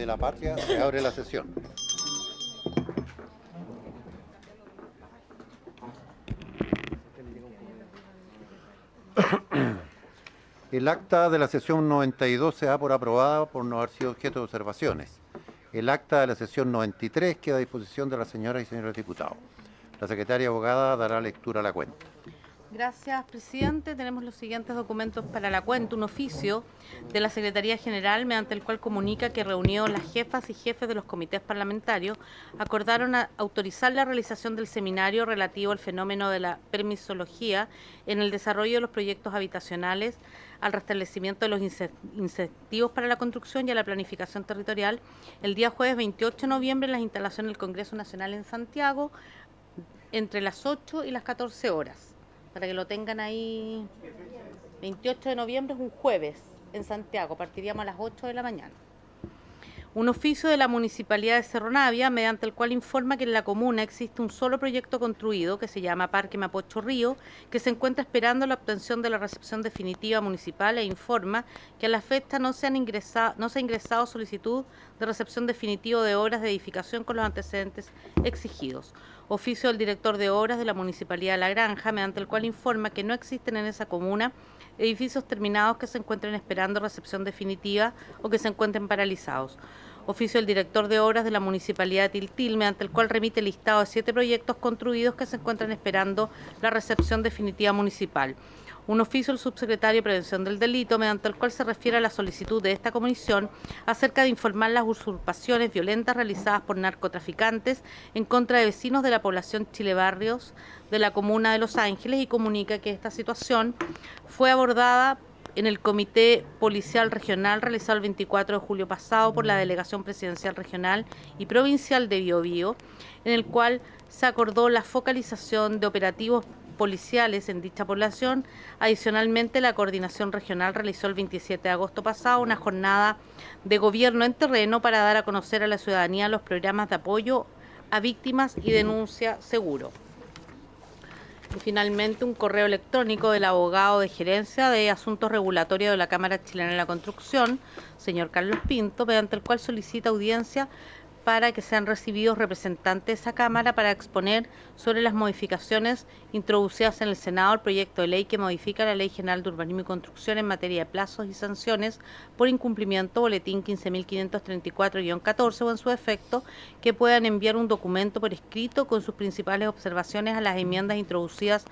de la Patria, se abre la sesión. El acta de la sesión 92 se da por aprobada por no haber sido objeto de observaciones. El acta de la sesión 93 queda a disposición de las señoras y señores diputados. La secretaria abogada dará lectura a la cuenta. Gracias, presidente. Tenemos los siguientes documentos para la cuenta. Un oficio de la Secretaría General mediante el cual comunica que reunió las jefas y jefes de los comités parlamentarios acordaron autorizar la realización del seminario relativo al fenómeno de la permisología en el desarrollo de los proyectos habitacionales, al restablecimiento de los incentivos para la construcción y a la planificación territorial el día jueves 28 de noviembre en las instalaciones del Congreso Nacional en Santiago entre las 8 y las 14 horas. Para que lo tengan ahí, 28 de noviembre es un jueves en Santiago, partiríamos a las 8 de la mañana. Un oficio de la Municipalidad de Cerro Navia, mediante el cual informa que en la comuna existe un solo proyecto construido, que se llama Parque Mapocho Río, que se encuentra esperando la obtención de la recepción definitiva municipal e informa que a la fecha no se ha ingresado solicitud de recepción definitiva de obras de edificación con los antecedentes exigidos. Oficio del director de obras de la Municipalidad de La Granja, mediante el cual informa que no existen en esa comuna edificios terminados que se encuentren esperando recepción definitiva o que se encuentren paralizados. Oficio del director de obras de la Municipalidad de Tiltil, mediante el cual remite el listado de 7 proyectos construidos que se encuentran esperando la recepción definitiva municipal. Un oficio del subsecretario de Prevención del Delito, mediante el cual se refiere a la solicitud de esta comisión acerca de informar las usurpaciones violentas realizadas por narcotraficantes en contra de vecinos de la población Chile Barrios de la comuna de Los Ángeles y comunica que esta situación fue abordada en el Comité Policial Regional realizado el 24 de julio pasado por la Delegación Presidencial Regional y Provincial de Biobío, en el cual se acordó la focalización de operativos policiales en dicha población. Adicionalmente, la Coordinación Regional realizó el 27 de agosto pasado una jornada de gobierno en terreno para dar a conocer a la ciudadanía los programas de apoyo a víctimas y denuncia seguro. Y finalmente, un correo electrónico del abogado de gerencia de asuntos regulatorios de la Cámara Chilena de la Construcción, señor Carlos Pinto, mediante el cual solicita audiencia para que sean recibidos representantes de esa Cámara para exponer sobre las modificaciones introducidas en el Senado al proyecto de ley que modifica la Ley General de Urbanismo y Construcción en materia de plazos y sanciones por incumplimiento, boletín 15.534-14, o en su efecto, que puedan enviar un documento por escrito con sus principales observaciones a las enmiendas introducidas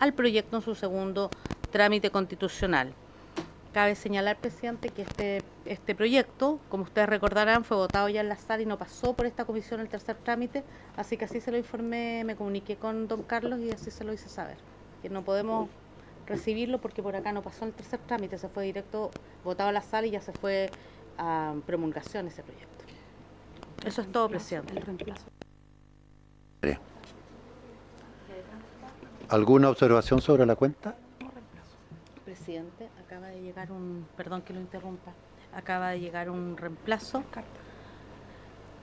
al proyecto en su segundo trámite constitucional. Cabe señalar, presidente, que este proyecto, como ustedes recordarán, fue votado ya en la sala y no pasó por esta comisión el tercer trámite, así que así se lo informé, me comuniqué con don Carlos y así se lo hice saber, que no podemos recibirlo porque por acá no pasó el tercer trámite, se fue directo votado a la sala y ya se fue a promulgación ese proyecto. Eso es todo, presidente. El reemplazo. ¿Alguna observación sobre la cuenta? Presidente, acaba de llegar perdón que lo interrumpa, acaba de llegar un reemplazo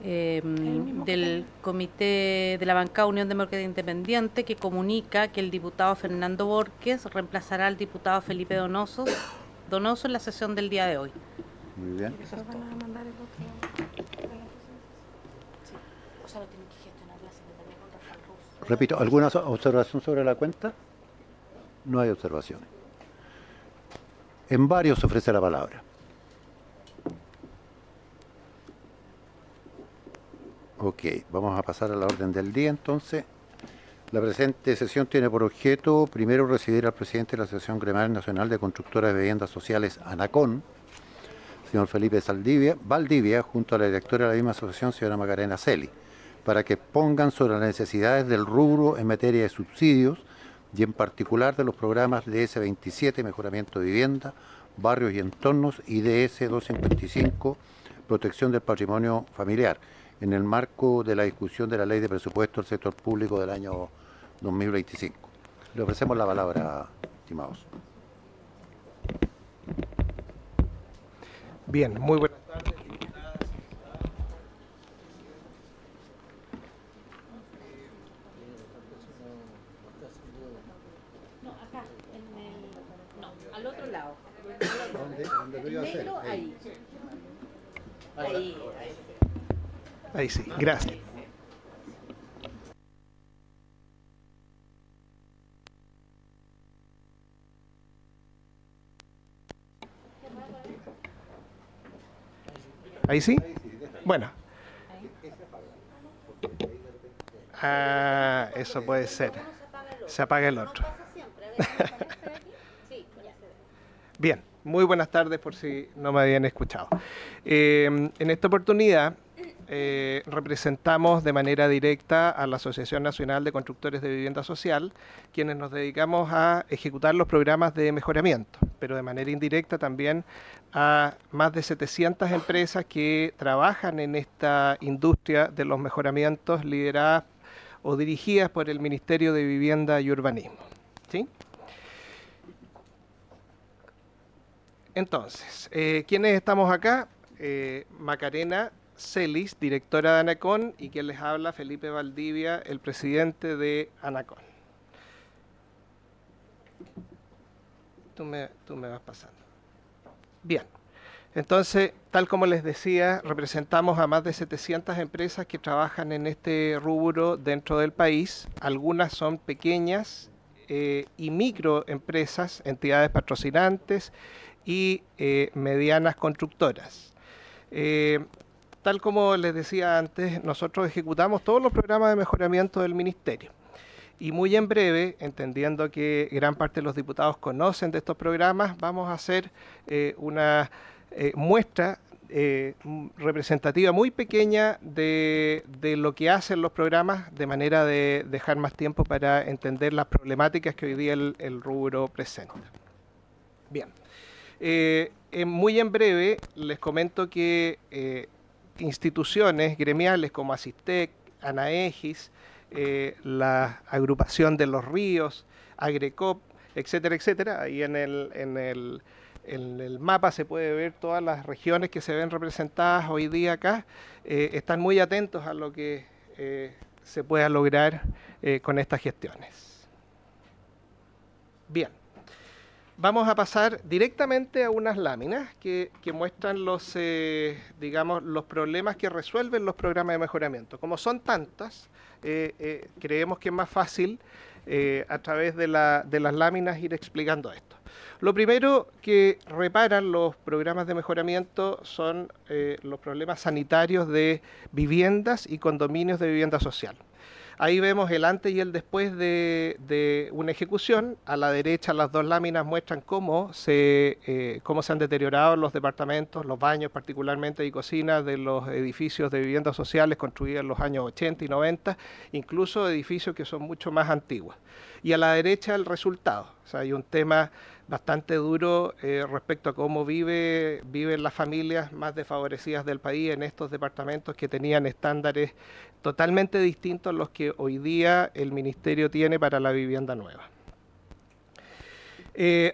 del comité de la bancada Unión Demócrata Independiente que comunica que el diputado Fernando Borges reemplazará al diputado Felipe Donoso en la sesión del día de hoy. Muy bien. Eso es todo. O sea, lo tiene que gestionar la Secretaría con Rafael Ruz. Repito, ¿alguna observación sobre la cuenta? No hay observaciones. En varios se ofrece la palabra. Ok, vamos a pasar a la orden del día entonces. La presente sesión tiene por objeto, primero, recibir al presidente de la Asociación Gremial Nacional de Constructoras de Viviendas Sociales, ANACON, señor Felipe Valdivia, junto a la directora de la misma asociación, señora Macarena Celi, para que pongan sobre las necesidades del rubro en materia de subsidios y en particular de los programas DS27, Mejoramiento de Vivienda, Barrios y Entornos, y DS255, Protección del Patrimonio Familiar, en el marco de la discusión de la Ley de Presupuesto del Sector Público del año 2025. Le ofrecemos la palabra, estimados. Bien, muy buenas tardes. No, acá, al otro lado. ¿Dónde lo iba a hacer? Ahí. Ahí sí, gracias. ¿Ahí sí? Bueno. Ah, eso puede ser. Se apaga el otro. Bien, muy buenas tardes por si no me habían escuchado. En esta oportunidad representamos de manera directa a la Asociación Nacional de Constructores de Vivienda Social, quienes nos dedicamos a ejecutar los programas de mejoramiento, pero de manera indirecta también a más de 700 empresas que trabajan en esta industria de los mejoramientos lideradas o dirigidas por el Ministerio de Vivienda y Urbanismo. ¿Sí? Entonces, ¿quiénes estamos acá? Macarena Celis, directora de ANACON, y quien les habla, Felipe Valdivia, el presidente de ANACON. Tú me vas pasando. Bien, entonces, tal como les decía, representamos a más de 700 empresas que trabajan en este rubro dentro del país. Algunas son pequeñas y microempresas, entidades patrocinantes y medianas constructoras. Tal como les decía antes, nosotros ejecutamos todos los programas de mejoramiento del Ministerio. Y muy en breve, entendiendo que gran parte de los diputados conocen de estos programas, vamos a hacer una muestra representativa muy pequeña de lo que hacen los programas, de manera de dejar más tiempo para entender las problemáticas que hoy día el rubro presenta. Bien. Muy en breve les comento que instituciones gremiales como Asistec, Anaegis, la agrupación de los ríos, Agrecop, etcétera, etcétera. Ahí en el mapa se puede ver todas las regiones que se ven representadas hoy día acá. Están muy atentos a lo que se pueda lograr con estas gestiones. Bien. Vamos a pasar directamente a unas láminas que muestran digamos, los problemas que resuelven los programas de mejoramiento. Como son tantas, creemos que es más fácil a través de las láminas ir explicando esto. Lo primero que reparan los programas de mejoramiento son los problemas sanitarios de viviendas y condominios de vivienda social. Ahí vemos el antes y el después de una ejecución. A la derecha las dos láminas muestran cómo se han deteriorado los departamentos, los baños particularmente y cocinas de los edificios de viviendas sociales construidos en los años 80 y 90, incluso edificios que son mucho más antiguos. Y a la derecha el resultado. O sea, hay un tema bastante duro respecto a cómo viven las familias más desfavorecidas del país en estos departamentos que tenían estándares totalmente distintos a los que hoy día el Ministerio tiene para la vivienda nueva.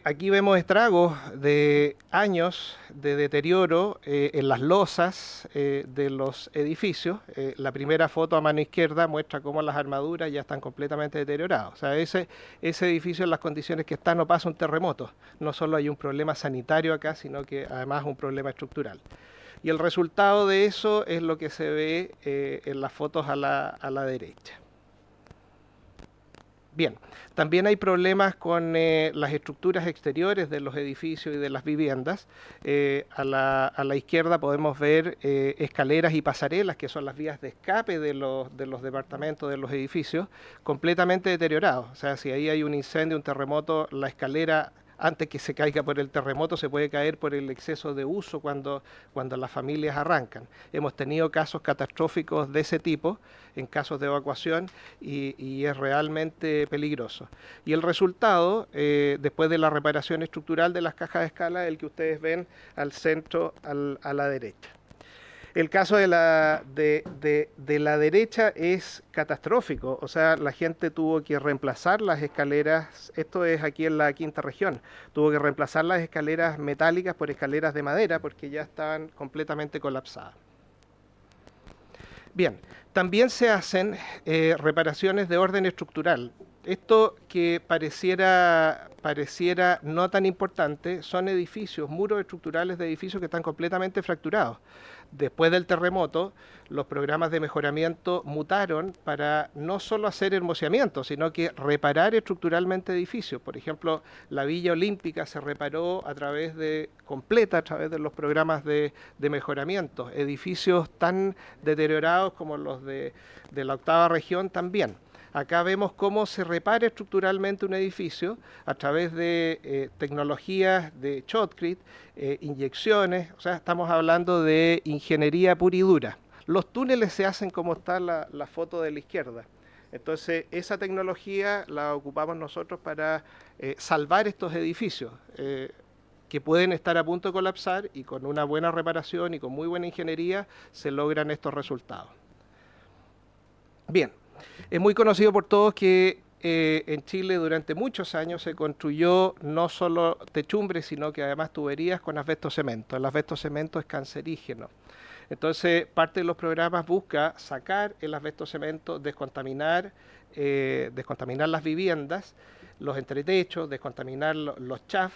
Aquí vemos estragos de años de deterioro en las losas de los edificios. La primera foto a mano izquierda muestra cómo las armaduras ya están completamente deterioradas. O sea, ese edificio en las condiciones que está no pasa un terremoto. No solo hay un problema sanitario acá, sino que además un problema estructural. Y el resultado de eso es lo que se ve en las fotos a la derecha. Bien, también hay problemas con las estructuras exteriores de los edificios y de las viviendas. A la izquierda podemos ver escaleras y pasarelas, que son las vías de escape de los departamentos, de los edificios, completamente deteriorados. O sea, si ahí hay un incendio, un terremoto, la escalera, antes que se caiga por el terremoto, se puede caer por el exceso de uso cuando las familias arrancan. Hemos tenido casos catastróficos de ese tipo, en casos de evacuación, y es realmente peligroso. Y el resultado, después de la reparación estructural de las cajas de escala, es el que ustedes ven al centro, a la derecha. El caso de la derecha es catastrófico, o sea, la gente tuvo que reemplazar las escaleras, esto es aquí en la quinta región, tuvo que reemplazar las escaleras metálicas por escaleras de madera porque ya estaban completamente colapsadas. Bien, también se hacen reparaciones de orden estructural. esto que pareciera no tan importante son edificios, muros estructurales de edificios que están completamente fracturados. Después del terremoto, los programas de mejoramiento mutaron para no solo hacer hermoseamiento, sino que reparar estructuralmente edificios. Por ejemplo, la Villa Olímpica se reparó a través de los programas de mejoramiento. Edificios tan deteriorados como los de la octava región también. Acá vemos cómo se repara estructuralmente un edificio a través de tecnologías de shotcrete, inyecciones, o sea, estamos hablando de ingeniería pura y dura. Los túneles se hacen como está la foto de la izquierda. Entonces, esa tecnología la ocupamos nosotros para salvar estos edificios que pueden estar a punto de colapsar, y con una buena reparación y con muy buena ingeniería se logran estos resultados. Bien. Es muy conocido por todos que en Chile durante muchos años se construyó no solo techumbres, sino que además tuberías con asbesto cemento. El asbesto cemento es cancerígeno. Entonces, parte de los programas busca sacar el asbesto cemento, descontaminar las viviendas, los entretechos, descontaminar los chaf,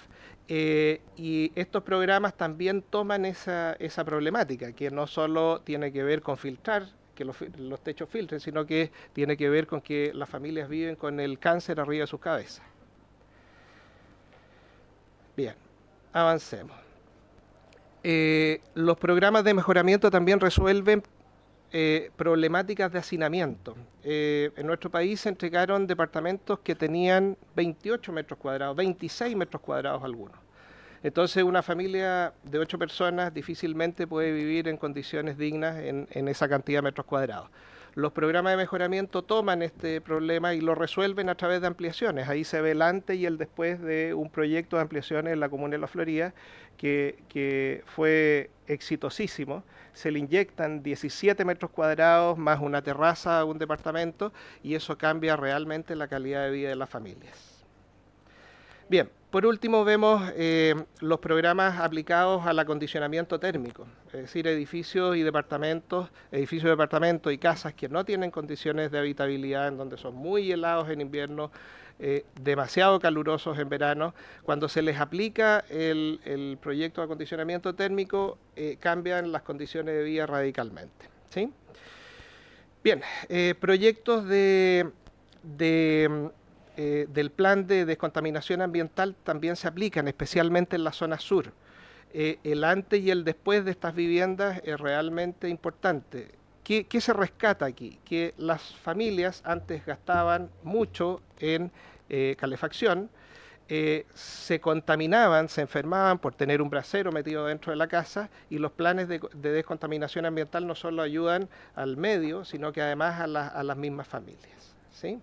y estos programas también toman esa problemática, que no solo tiene que ver con filtrar, que los techos filtren, sino que tiene que ver con que las familias viven con el cáncer arriba de sus cabezas. Bien, avancemos. Los programas de mejoramiento también resuelven problemáticas de hacinamiento. En nuestro país se entregaron departamentos que tenían 28 metros cuadrados, 26 metros cuadrados algunos. Entonces, una familia de 8 personas difícilmente puede vivir en condiciones dignas en esa cantidad de metros cuadrados. Los programas de mejoramiento toman este problema y lo resuelven a través de ampliaciones. Ahí se ve el antes y el después de un proyecto de ampliaciones en la comuna de La Florida que fue exitosísimo. Se le inyectan 17 metros cuadrados más una terraza a un departamento, y eso cambia realmente la calidad de vida de las familias. Bien, por último vemos los programas aplicados al acondicionamiento térmico, es decir, edificios, departamentos y casas que no tienen condiciones de habitabilidad, en donde son muy helados en invierno, demasiado calurosos en verano. Cuando se les aplica el proyecto de acondicionamiento térmico, cambian las condiciones de vida radicalmente, ¿sí? Bien, proyectos del plan de descontaminación ambiental también se aplican, especialmente en la zona sur. El antes y el después de estas viviendas es realmente importante. ¿Qué se rescata aquí? Que las familias antes gastaban mucho en calefacción, se contaminaban, se enfermaban por tener un brasero metido dentro de la casa, y los planes de descontaminación ambiental no solo ayudan al medio, sino que además a las mismas familias, ¿sí?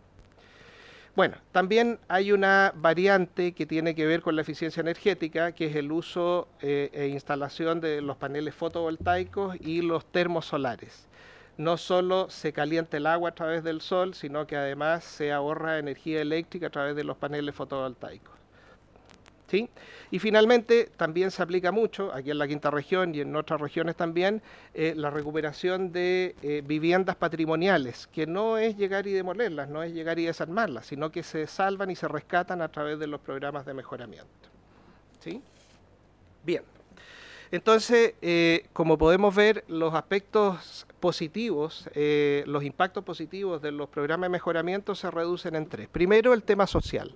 Bueno, también hay una variante que tiene que ver con la eficiencia energética, que es el uso e instalación de los paneles fotovoltaicos y los termos solares. No solo se calienta el agua a través del sol, sino que además se ahorra energía eléctrica a través de los paneles fotovoltaicos, ¿sí? Y finalmente también se aplica mucho, aquí en la quinta región y en otras regiones también, la recuperación de viviendas patrimoniales, que no es llegar y demolerlas, no es llegar y desarmarlas, sino que se salvan y se rescatan a través de los programas de mejoramiento, ¿sí? Bien, entonces, como podemos ver, los aspectos positivos, los impactos positivos de los programas de mejoramiento se reducen en tres. Primero, el tema social.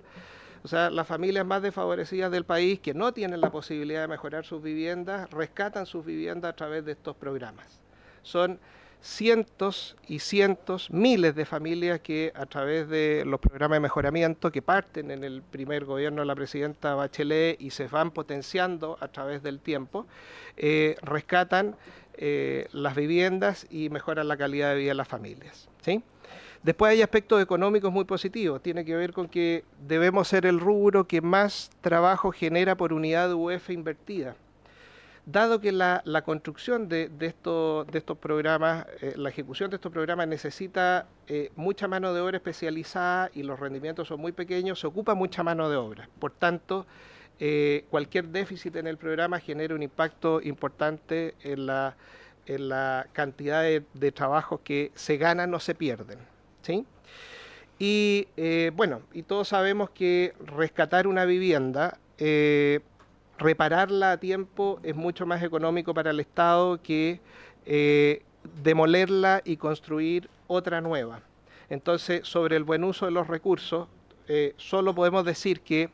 O sea, las familias más desfavorecidas del país que no tienen la posibilidad de mejorar sus viviendas, rescatan sus viviendas a través de estos programas. Son cientos y cientos, miles de familias que a través de los programas de mejoramiento que parten en el primer gobierno de la presidenta Bachelet y se van potenciando a través del tiempo, rescatan las viviendas y mejoran la calidad de vida de las familias, ¿sí? Después hay aspectos económicos muy positivos. Tiene que ver con que debemos ser el rubro que más trabajo genera por unidad de UF invertida. Dado que la construcción de estos programas, la ejecución de estos programas necesita mucha mano de obra especializada y los rendimientos son muy pequeños, se ocupa mucha mano de obra. Por tanto, cualquier déficit en el programa genera un impacto importante en la cantidad de trabajos que se ganan o se pierden, ¿sí? Y bueno, y todos sabemos que rescatar una vivienda, repararla a tiempo es mucho más económico para el Estado que demolerla y construir otra nueva. Entonces, sobre el buen uso de los recursos, solo podemos decir que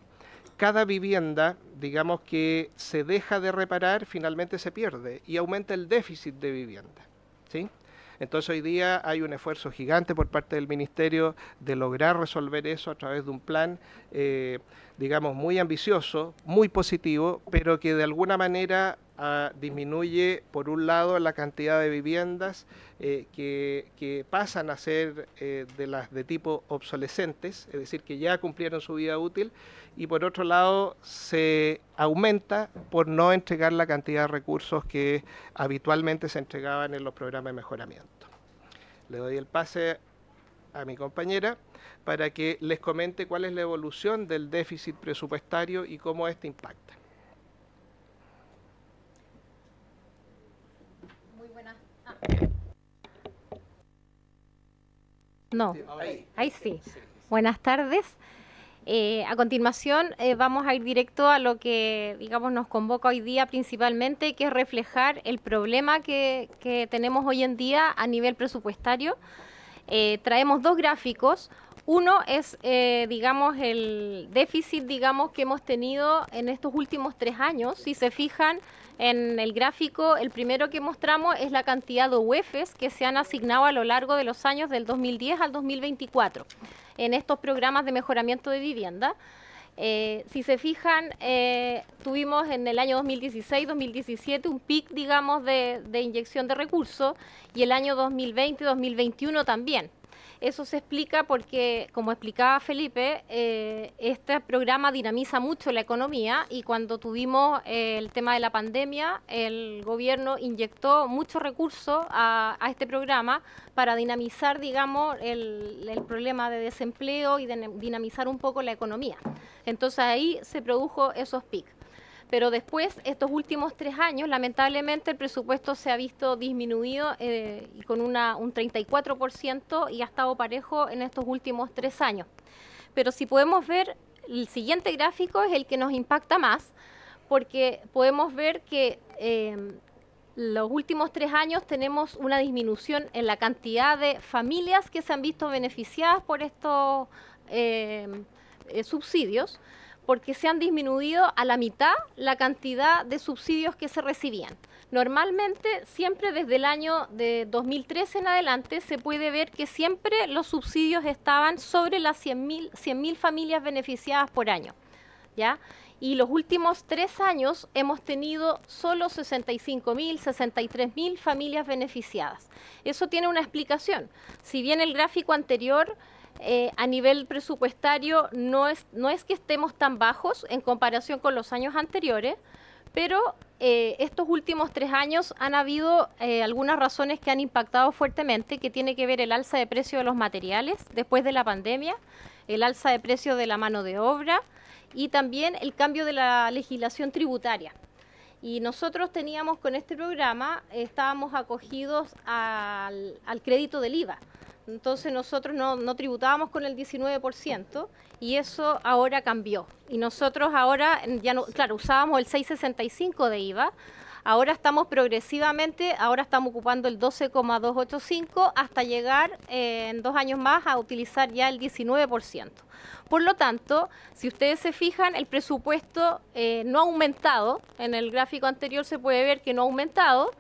cada vivienda, digamos que se deja de reparar, finalmente se pierde y aumenta el déficit de vivienda, ¿sí? Entonces hoy día hay un esfuerzo gigante por parte del Ministerio de lograr resolver eso a través de un plan, digamos, muy ambicioso, muy positivo, pero que de alguna manera disminuye, por un lado, la cantidad de viviendas que pasan a ser de las de tipo obsolescentes, es decir, que ya cumplieron su vida útil, y por otro lado se aumenta por no entregar la cantidad de recursos que habitualmente se entregaban en los programas de mejoramiento. Le doy el pase a mi compañera para que les comente cuál es la evolución del déficit presupuestario y cómo este impacta. Muy buenas. No, ahí sí. Buenas tardes. A continuación vamos a ir directo a lo que, digamos, nos convoca hoy día principalmente, que es reflejar el problema que tenemos hoy en día a nivel presupuestario. Traemos dos gráficos. Uno es, digamos, el déficit, digamos, que hemos tenido en estos últimos 3 años. Si se fijan en el gráfico, el primero que mostramos es la cantidad de UEFs que se han asignado a lo largo de los años del 2010 al 2024 en estos programas de mejoramiento de vivienda. Si se fijan, tuvimos en el año 2016-2017 un pic, digamos, de inyección de recursos, y el año 2020-2021 también. Eso se explica porque, como explicaba Felipe, este programa dinamiza mucho la economía, y cuando tuvimos el tema de la pandemia, el gobierno inyectó muchos recursos a este programa para dinamizar, digamos, el problema de desempleo y dinamizar un poco la economía. Entonces ahí se produjo esos picos. Pero después, estos últimos 3 años, lamentablemente el presupuesto se ha visto disminuido con un 34%, y ha estado parejo en estos últimos 3 años. Pero si podemos ver, el siguiente gráfico es el que nos impacta más, porque podemos ver que los últimos 3 años tenemos una disminución en la cantidad de familias que se han visto beneficiadas por estos subsidios, porque se han disminuido a la mitad la cantidad de subsidios que se recibían. Normalmente, siempre desde el año de 2013 en adelante, se puede ver que siempre los subsidios estaban sobre las 100.000 familias beneficiadas por año, ¿ya? Y los últimos 3 años hemos tenido solo 65.000, 63.000 familias beneficiadas. Eso tiene una explicación. Si bien el gráfico anterior a nivel presupuestario no es que estemos tan bajos en comparación con los años anteriores, pero estos últimos 3 años han habido algunas razones que han impactado fuertemente, que tiene que ver el alza de precio de los materiales después de la pandemia, el alza de precio de la mano de obra y también el cambio de la legislación tributaria. Y nosotros teníamos con este programa, estábamos acogidos al crédito del IVA. Entonces nosotros no tributábamos con el 19%, y eso ahora cambió. Y nosotros ahora, ya no, claro, usábamos el 6,65 de IVA, ahora estamos progresivamente, ahora estamos ocupando el 12,285 hasta llegar en 2 años más a utilizar ya el 19%. Por lo tanto, si ustedes se fijan, el presupuesto no ha aumentado. En el gráfico anterior se puede ver que no ha aumentado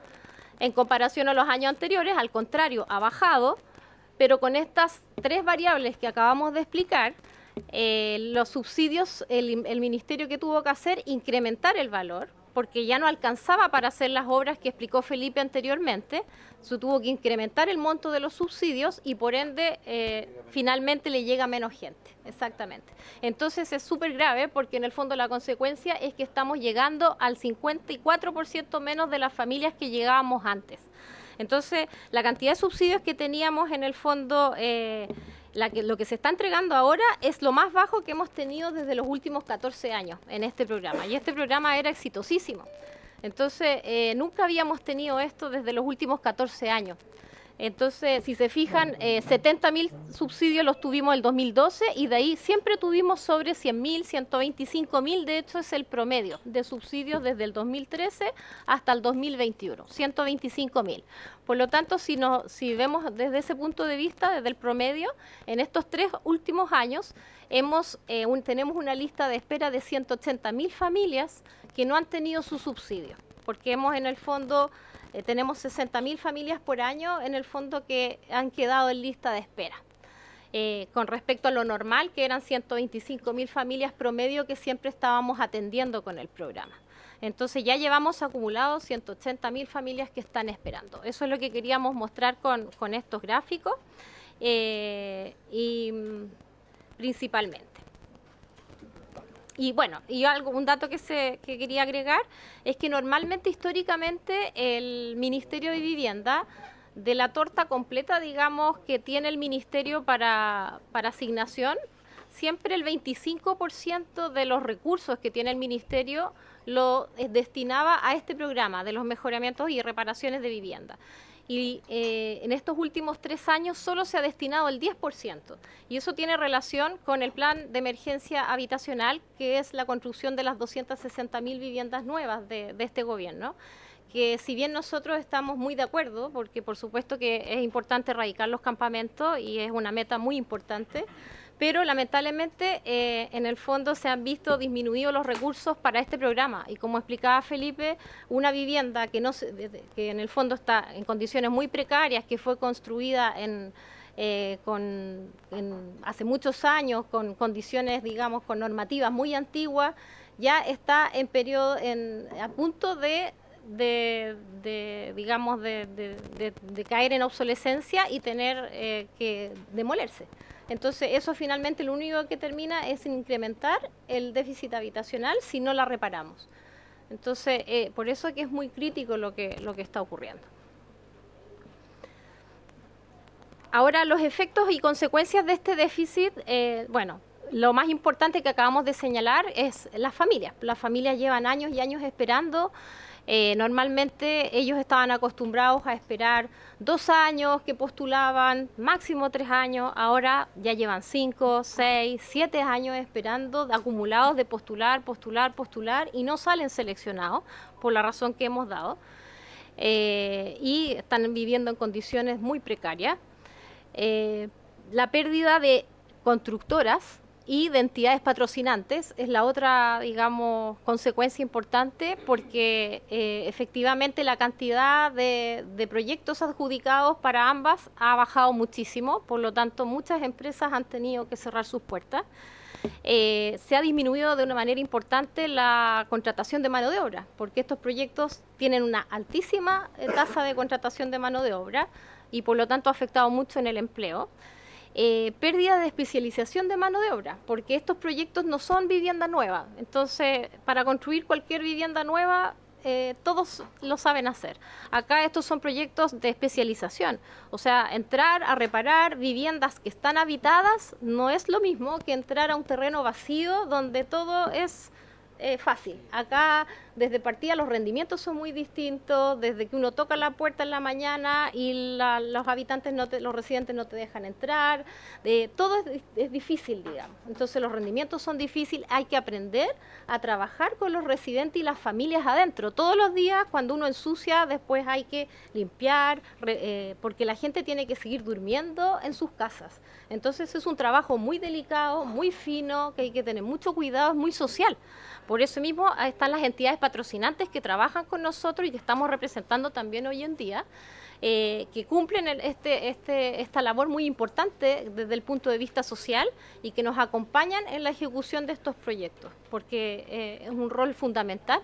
en comparación a los años anteriores, al contrario, ha bajado. Pero con estas 3 variables que acabamos de explicar, los subsidios, el ministerio que tuvo que hacer, incrementar el valor, porque ya no alcanzaba para hacer las obras que explicó Felipe anteriormente, se tuvo que incrementar el monto de los subsidios y por ende finalmente le llega menos gente. Exactamente. Entonces es súper grave, porque en el fondo la consecuencia es que estamos llegando al 54% menos de las familias que llegábamos antes. Entonces, la cantidad de subsidios que teníamos en el fondo, lo que se está entregando ahora es lo más bajo que hemos tenido desde los últimos 14 años en este programa. Y este programa era exitosísimo. Entonces, nunca habíamos tenido esto desde los últimos 14 años. Entonces, si se fijan, 70.000 subsidios los tuvimos el 2012 y de ahí siempre tuvimos sobre 100.000, 125.000, de hecho es el promedio de subsidios desde el 2013 hasta el 2021, 125.000. Por lo tanto, si vemos desde ese punto de vista, desde el promedio, en estos 3 últimos años tenemos una lista de espera de 180.000 familias que no han tenido su subsidio, porque hemos en el fondo... tenemos 60.000 familias por año en el fondo que han quedado en lista de espera. Con respecto a lo normal, que eran 125.000 familias promedio que siempre estábamos atendiendo con el programa. Entonces ya llevamos acumulados 180.000 familias que están esperando. Eso es lo que queríamos mostrar con estos gráficos y principalmente. Y bueno, un dato que quería agregar es que normalmente, históricamente, el Ministerio de Vivienda, de la torta completa, digamos, que tiene el Ministerio para asignación, siempre el 25% de los recursos que tiene el Ministerio lo destinaba a este programa de los mejoramientos y reparaciones de vivienda. Y en estos últimos 3 años solo se ha destinado el 10%. Y eso tiene relación con el plan de emergencia habitacional, que es la construcción de las 260.000 viviendas nuevas de este gobierno. Que si bien nosotros estamos muy de acuerdo, porque por supuesto que es importante erradicar los campamentos y es una meta muy importante, pero lamentablemente en el fondo se han visto disminuidos los recursos para este programa y como explicaba Felipe, una vivienda que en el fondo está en condiciones muy precarias, que fue construida hace muchos años con condiciones, digamos, con normativas muy antiguas, ya está a punto de caer en obsolescencia y tener que demolerse. Entonces, eso finalmente lo único que termina es incrementar el déficit habitacional si no la reparamos. Entonces, por eso es que es muy crítico lo que está ocurriendo. Ahora, los efectos y consecuencias de este déficit, bueno, lo más importante que acabamos de señalar es las familias. Las familias llevan años y años esperando. Normalmente ellos estaban acostumbrados a esperar 2 años que postulaban, máximo 3 años, ahora ya llevan 5, 6, 7 años esperando, acumulados de postular y no salen seleccionados por la razón que hemos dado y están viviendo en condiciones muy precarias. La pérdida de constructoras y de entidades patrocinantes es la otra, digamos, consecuencia importante porque efectivamente la cantidad de proyectos adjudicados para ambas ha bajado muchísimo, por lo tanto muchas empresas han tenido que cerrar sus puertas. Se ha disminuido de una manera importante la contratación de mano de obra, porque estos proyectos tienen una altísima tasa de contratación de mano de obra y por lo tanto ha afectado mucho en el empleo. Pérdida de especialización de mano de obra, porque estos proyectos no son vivienda nueva. Entonces, para construir cualquier vivienda nueva, todos lo saben hacer. Acá estos son proyectos de especialización, o sea, entrar a reparar viviendas que están habitadas no es lo mismo que entrar a un terreno vacío donde todo es fácil. Acá, desde partida, los rendimientos son muy distintos, desde que uno toca la puerta en la mañana y los habitantes, los residentes no te dejan entrar, todo es difícil, digamos. Entonces los rendimientos son difíciles, hay que aprender a trabajar con los residentes y las familias adentro. Todos los días, cuando uno ensucia, después hay que limpiar, porque la gente tiene que seguir durmiendo en sus casas. Entonces es un trabajo muy delicado, muy fino, que hay que tener mucho cuidado, es muy social. Por eso mismo están las entidades patrocinantes que trabajan con nosotros y que estamos representando también hoy en día, que cumplen esta labor muy importante desde el punto de vista social y que nos acompañan en la ejecución de estos proyectos, porque es un rol fundamental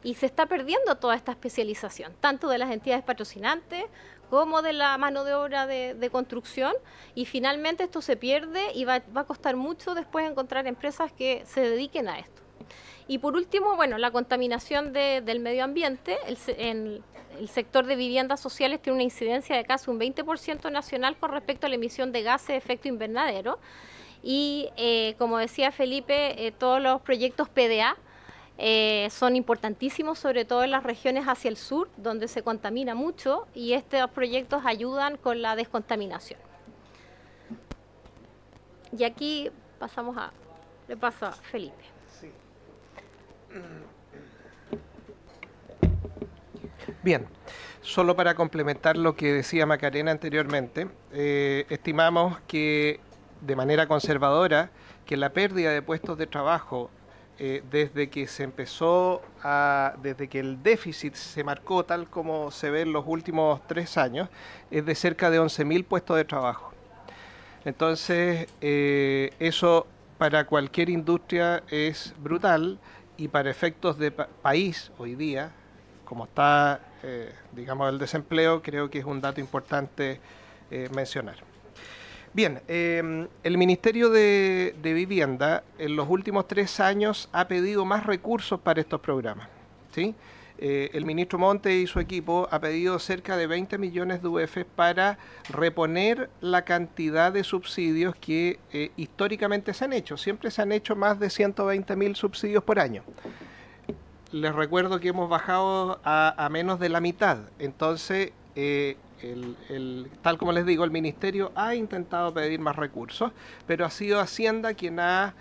y se está perdiendo toda esta especialización, tanto de las entidades patrocinantes como de la mano de obra de construcción, y finalmente esto se pierde y va a costar mucho después encontrar empresas que se dediquen a esto. Y por último, bueno, la contaminación del medio ambiente. En el sector de viviendas sociales tiene una incidencia de casi un 20% nacional con respecto a la emisión de gases de efecto invernadero. Y como decía Felipe, todos los proyectos PDA son importantísimos, sobre todo en las regiones hacia el sur, donde se contamina mucho, y estos proyectos ayudan con la descontaminación. Y aquí le paso a Felipe. Sí. Bien, solo para complementar lo que decía Macarena anteriormente, estimamos que de manera conservadora que la pérdida de puestos de trabajo desde que desde que el déficit se marcó tal como se ve en los últimos 3 años, es de cerca de 11.000 puestos de trabajo. Entonces, eso para cualquier industria es brutal, y para efectos de país hoy día, como está, digamos, el desempleo, creo que es un dato importante mencionar. Bien, el Ministerio de Vivienda en los últimos 3 años ha pedido más recursos para estos programas, ¿sí? El ministro Monte y su equipo ha pedido cerca de 20 millones de UF para reponer la cantidad de subsidios que históricamente se han hecho. Siempre se han hecho más de 120.000 subsidios por año. Les recuerdo que hemos bajado a menos de la mitad. Entonces, tal como les digo, el Ministerio ha intentado pedir más recursos, pero ha sido Hacienda quien ha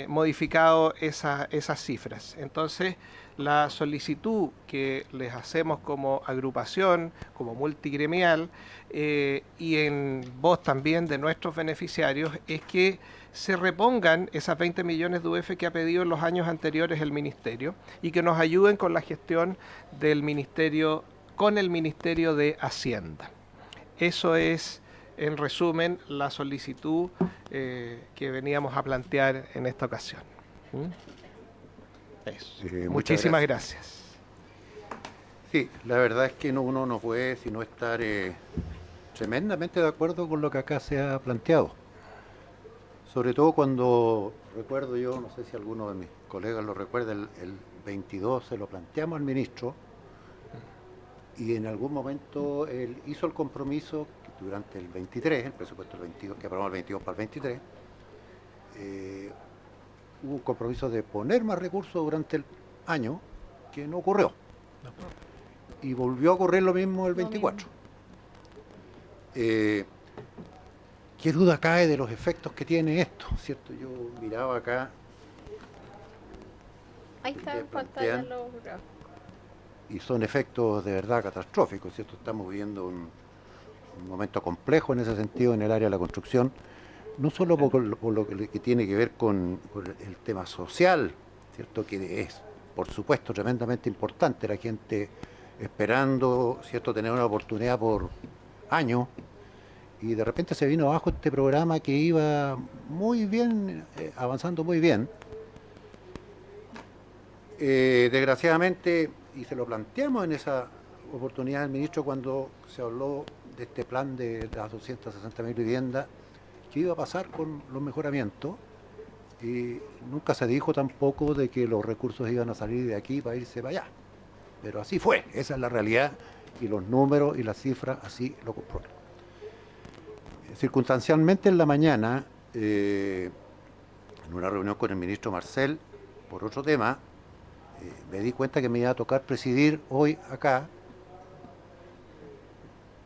modificado esas cifras. Entonces, la solicitud que les hacemos como agrupación, como multigremial, y en voz también de nuestros beneficiarios, es que se repongan esas 20 millones de UF que ha pedido en los años anteriores el Ministerio, y que nos ayuden con la gestión del Ministerio, con el Ministerio de Hacienda. Eso es, en resumen, la solicitud que veníamos a plantear en esta ocasión. Eso. Muchísimas gracias. Sí, la verdad es que uno no puede sino estar tremendamente de acuerdo con lo que acá se ha planteado. Sobre todo cuando, recuerdo yo, no sé si alguno de mis colegas lo recuerda, el 22 se lo planteamos al ministro, y en algún momento él hizo el compromiso que durante el 23, el presupuesto del 22, que aprobamos el 22 para el 23, hubo un compromiso de poner más recursos durante el año, que no ocurrió. Y volvió a ocurrir lo mismo el 24. ¿Qué duda cae de los efectos que tiene esto? ¿Cierto? Yo miraba acá. Ahí está en pantalla los gráficos. Y son efectos de verdad catastróficos, ¿cierto? Estamos viviendo un momento complejo en ese sentido en el área de la construcción, no solo por lo que tiene que ver con el tema social, ¿cierto? Que es, por supuesto, tremendamente importante, la gente esperando, ¿cierto?, tener una oportunidad por año, y de repente se vino abajo este programa que iba muy bien, avanzando muy bien. Desgraciadamente, y se lo planteamos en esa oportunidad al ministro cuando se habló de este plan de las 260.000 viviendas, qué iba a pasar con los mejoramientos, y nunca se dijo tampoco de que los recursos iban a salir de aquí para irse para allá. Pero así fue, esa es la realidad, y los números y las cifras así lo comprueban. Circunstancialmente en la mañana, en una reunión con el ministro Marcel, por otro tema, me di cuenta que me iba a tocar presidir hoy acá,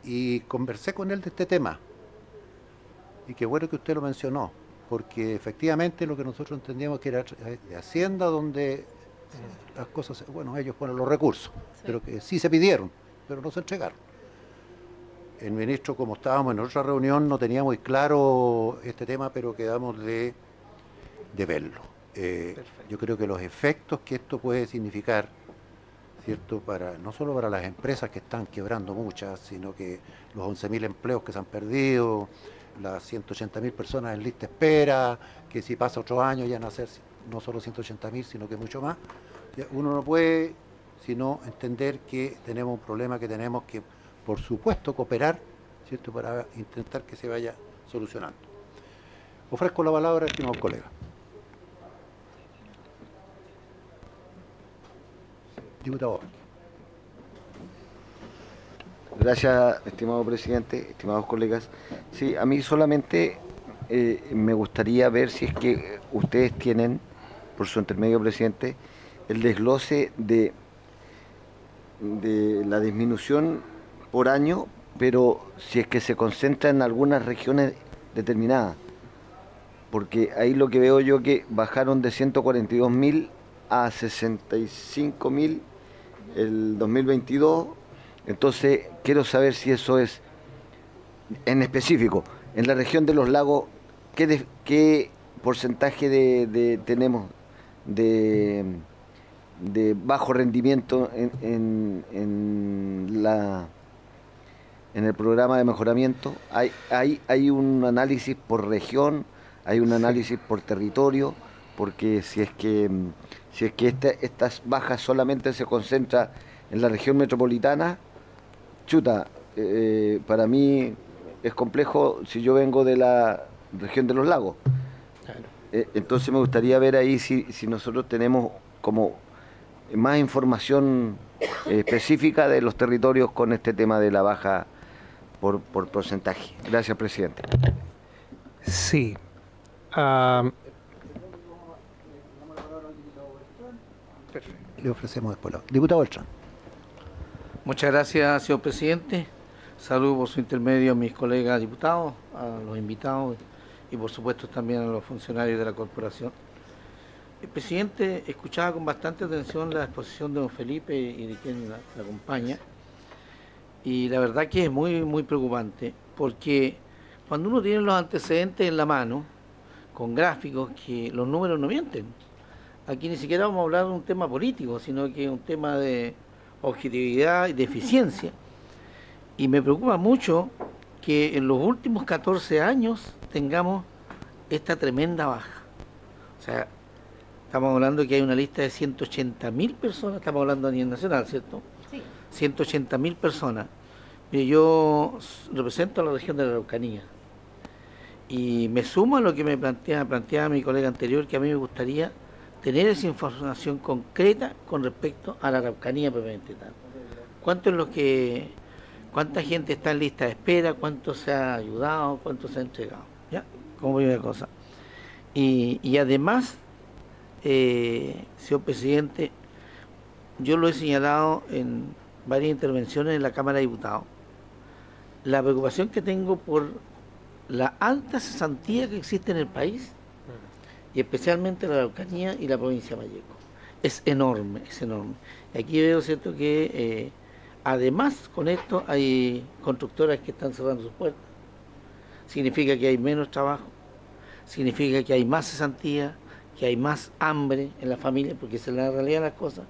y conversé con él de este tema. Y qué bueno que usted lo mencionó, porque efectivamente lo que nosotros entendíamos que era de Hacienda donde las cosas, bueno, ellos ponen los recursos, sí, pero que sí se pidieron, pero no se entregaron. El ministro, como estábamos en otra reunión, no tenía muy claro este tema, pero quedamos de verlo. Yo creo que los efectos que esto puede significar, ¿cierto?, no solo para las empresas que están quebrando muchas, sino que los 11.000 empleos que se han perdido, las 180.000 personas en lista de espera, que si pasa otro año ya van a ser no solo 180.000, sino que mucho más. Uno no puede sino entender que tenemos un problema que tenemos que, por supuesto, cooperar, ¿cierto?, para intentar que se vaya solucionando. Ofrezco la palabra al estimado colega. Diputado. Gracias, estimado presidente, estimados colegas. Sí, a mí solamente me gustaría ver si es que ustedes tienen por su intermedio, presidente, el desglose de la disminución por año, pero si es que se concentra en algunas regiones determinadas. Porque ahí lo que veo yo que bajaron de 142.000 a 65.000 el 2022. Entonces, quiero saber si eso es, en específico, en la región de los lagos, ¿qué porcentaje tenemos de bajo rendimiento en el programa de mejoramiento? ¿Hay un análisis por región? ¿Hay un análisis por territorio? Porque si es que estas bajas solamente se concentran en la región metropolitana, para mí es complejo si yo vengo de la región de los lagos. Entonces me gustaría ver ahí si nosotros tenemos como más información específica de los territorios con este tema de la baja por porcentaje. Gracias, presidente. Sí. Le ofrecemos después. Diputado Beltrán. Muchas gracias, señor presidente. Saludo por su intermedio a mis colegas diputados, a los invitados y por supuesto también a los funcionarios de la corporación. El presidente escuchaba con bastante atención la exposición de don Felipe y de quien la acompaña, y la verdad que es muy, muy preocupante, porque cuando uno tiene los antecedentes en la mano, con gráficos, que los números no mienten. Aquí ni siquiera vamos a hablar de un tema político, sino que es un tema de objetividad y de eficiencia. Y me preocupa mucho que en los últimos 14 años tengamos esta tremenda baja. O sea, estamos hablando que hay una lista de 180.000 personas, estamos hablando a nivel nacional, ¿cierto? Sí. 180.000 personas. Mire, yo represento a la región de la Araucanía y me sumo a lo que me planteaba mi colega anterior, que a mí me gustaría tener esa información concreta con respecto a la Araucanía propiamente tal. ¿Cuánta gente está en lista de espera? ¿Cuánto se ha ayudado? ¿Cuánto se ha entregado? ¿Ya? Como primera cosa. Y además, señor presidente, yo lo he señalado en varias intervenciones en la Cámara de Diputados, la preocupación que tengo por la alta cesantía que existe en el país, y especialmente en la Araucanía y la provincia de Malleco. Es enorme, es enorme. Aquí veo, ¿cierto?, que además con esto hay constructoras que están cerrando sus puertas. Significa que hay menos trabajo, significa que hay más cesantía, que hay más hambre en la familia, porque esa es la realidad de las cosas,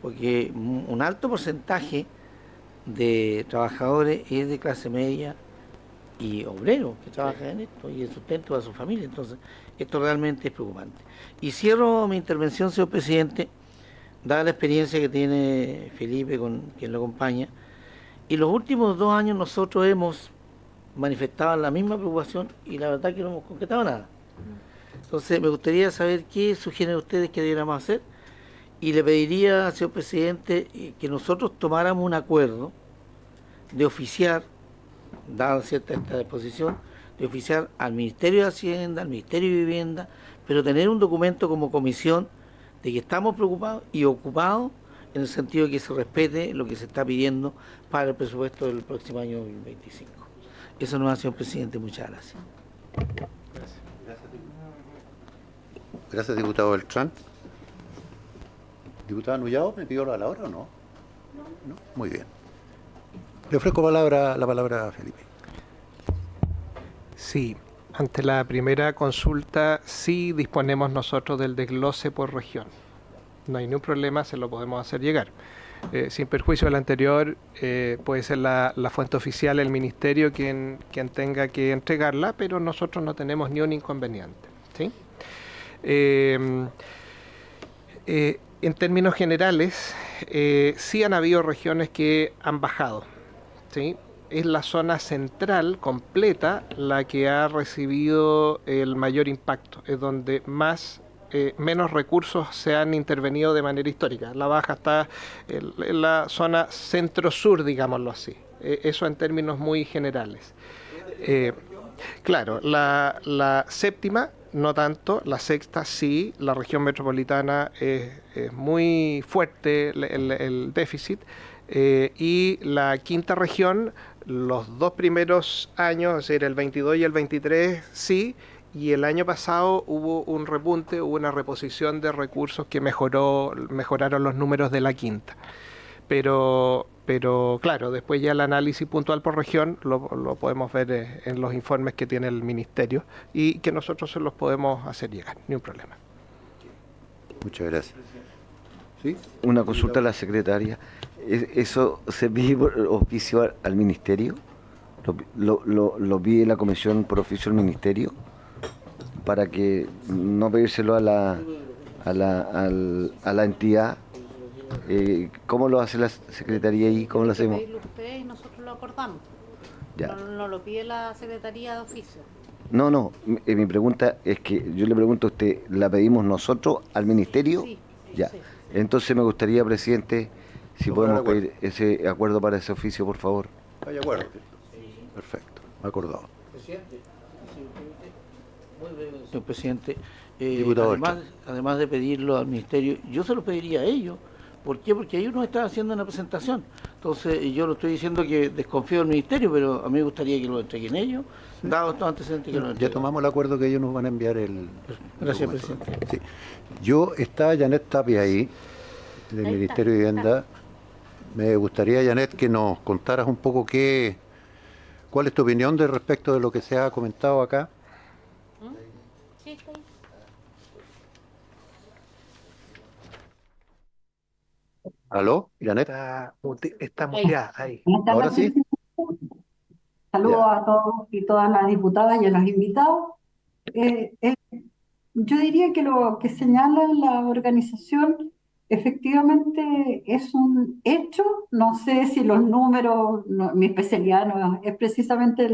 porque un alto porcentaje de trabajadores es de clase media y obreros que trabajan en esto y el sustento de su familia. Entonces, esto realmente es preocupante. Y cierro mi intervención, señor presidente, dada la experiencia que tiene Felipe, con quien lo acompaña, y los últimos 2 años nosotros hemos manifestado la misma preocupación y la verdad que no hemos concretado nada. Entonces, me gustaría saber qué sugieren ustedes que deberíamos hacer, y le pediría, señor presidente, que nosotros tomáramos un acuerdo de oficiar, dada cierta esta disposición, de oficiar al Ministerio de Hacienda, al Ministerio de Vivienda, pero tener un documento como comisión de que estamos preocupados y ocupados en el sentido de que se respete lo que se está pidiendo para el presupuesto del próximo año 2025. Eso no ha sido, presidente. Muchas gracias. Gracias, diputado Beltrán. Diputado Nullao, ¿me pidió la palabra o no? No. Muy bien. Le ofrezco la palabra a Felipe. Sí, ante la primera consulta sí disponemos nosotros del desglose por región. No hay ningún problema, se lo podemos hacer llegar. Sin perjuicio del anterior, puede ser la fuente oficial, el ministerio, quien tenga que entregarla, pero nosotros no tenemos ni un inconveniente, ¿sí? En términos generales, sí han habido regiones que han bajado, ¿sí? Es la zona central completa la que ha recibido el mayor impacto, es donde menos recursos se han intervenido de manera histórica. La baja está en la zona centro-sur, digámoslo así. Eso en términos muy generales. Claro, la séptima no tanto, la sexta sí, la región metropolitana es muy fuerte el déficit, y la quinta región, los dos primeros años, es decir, el 22 y el 23 sí, y el año pasado hubo un repunte, hubo una reposición de recursos que mejoraron los números de la quinta. Pero claro, después ya el análisis puntual por región lo podemos ver en los informes que tiene el Ministerio y que nosotros se los podemos hacer llegar, ni un problema. Muchas gracias. ¿Sí? Una consulta a la secretaria. ¿Eso se pide por oficio al Ministerio? ¿Lo pide la comisión por oficio al Ministerio? Para que no pedírselo a la entidad. ¿Cómo lo hace la Secretaría y cómo lo hacemos? Pedirlo usted y nosotros lo acordamos. Ya. No lo pide la Secretaría de Oficio. No, mi pregunta es que yo le pregunto a usted, ¿la pedimos nosotros al Ministerio? Sí, Ya. sí. Entonces me gustaría, presidente, si Buscar podemos acuerdo. pedir ese acuerdo para ese oficio, por favor. ¿Hay acuerdo? Perfecto, acordado. Presidente, muy breve, señor presidente. Diputado Además de pedirlo al Ministerio, yo se lo pediría a ellos. ¿Por qué? Porque ellos nos están haciendo una presentación. Entonces, yo no estoy diciendo que desconfío del Ministerio, pero a mí me gustaría que lo entreguen ellos, dado estos antecedentes que lo Ya entreguen. tomamos el acuerdo que ellos nos van a enviar el Gracias, documento. presidente. Sí. Yo, está Janet Tapia ahí, del Ahí Ministerio de Vivienda. Me gustaría, Janet, que nos contaras un poco cuál es tu opinión respecto de lo que se ha comentado acá. Sí, está ahí. ¿Aló, Janet? Está muteada ahí. Buenas tardes, ¿Ahora sí? presidente. Saludos Ya. a todos y todas las diputadas y a los invitados. Eh, eh, yo diría que lo que señala la organización efectivamente es un hecho. No sé si los números, mi especialidad no es precisamente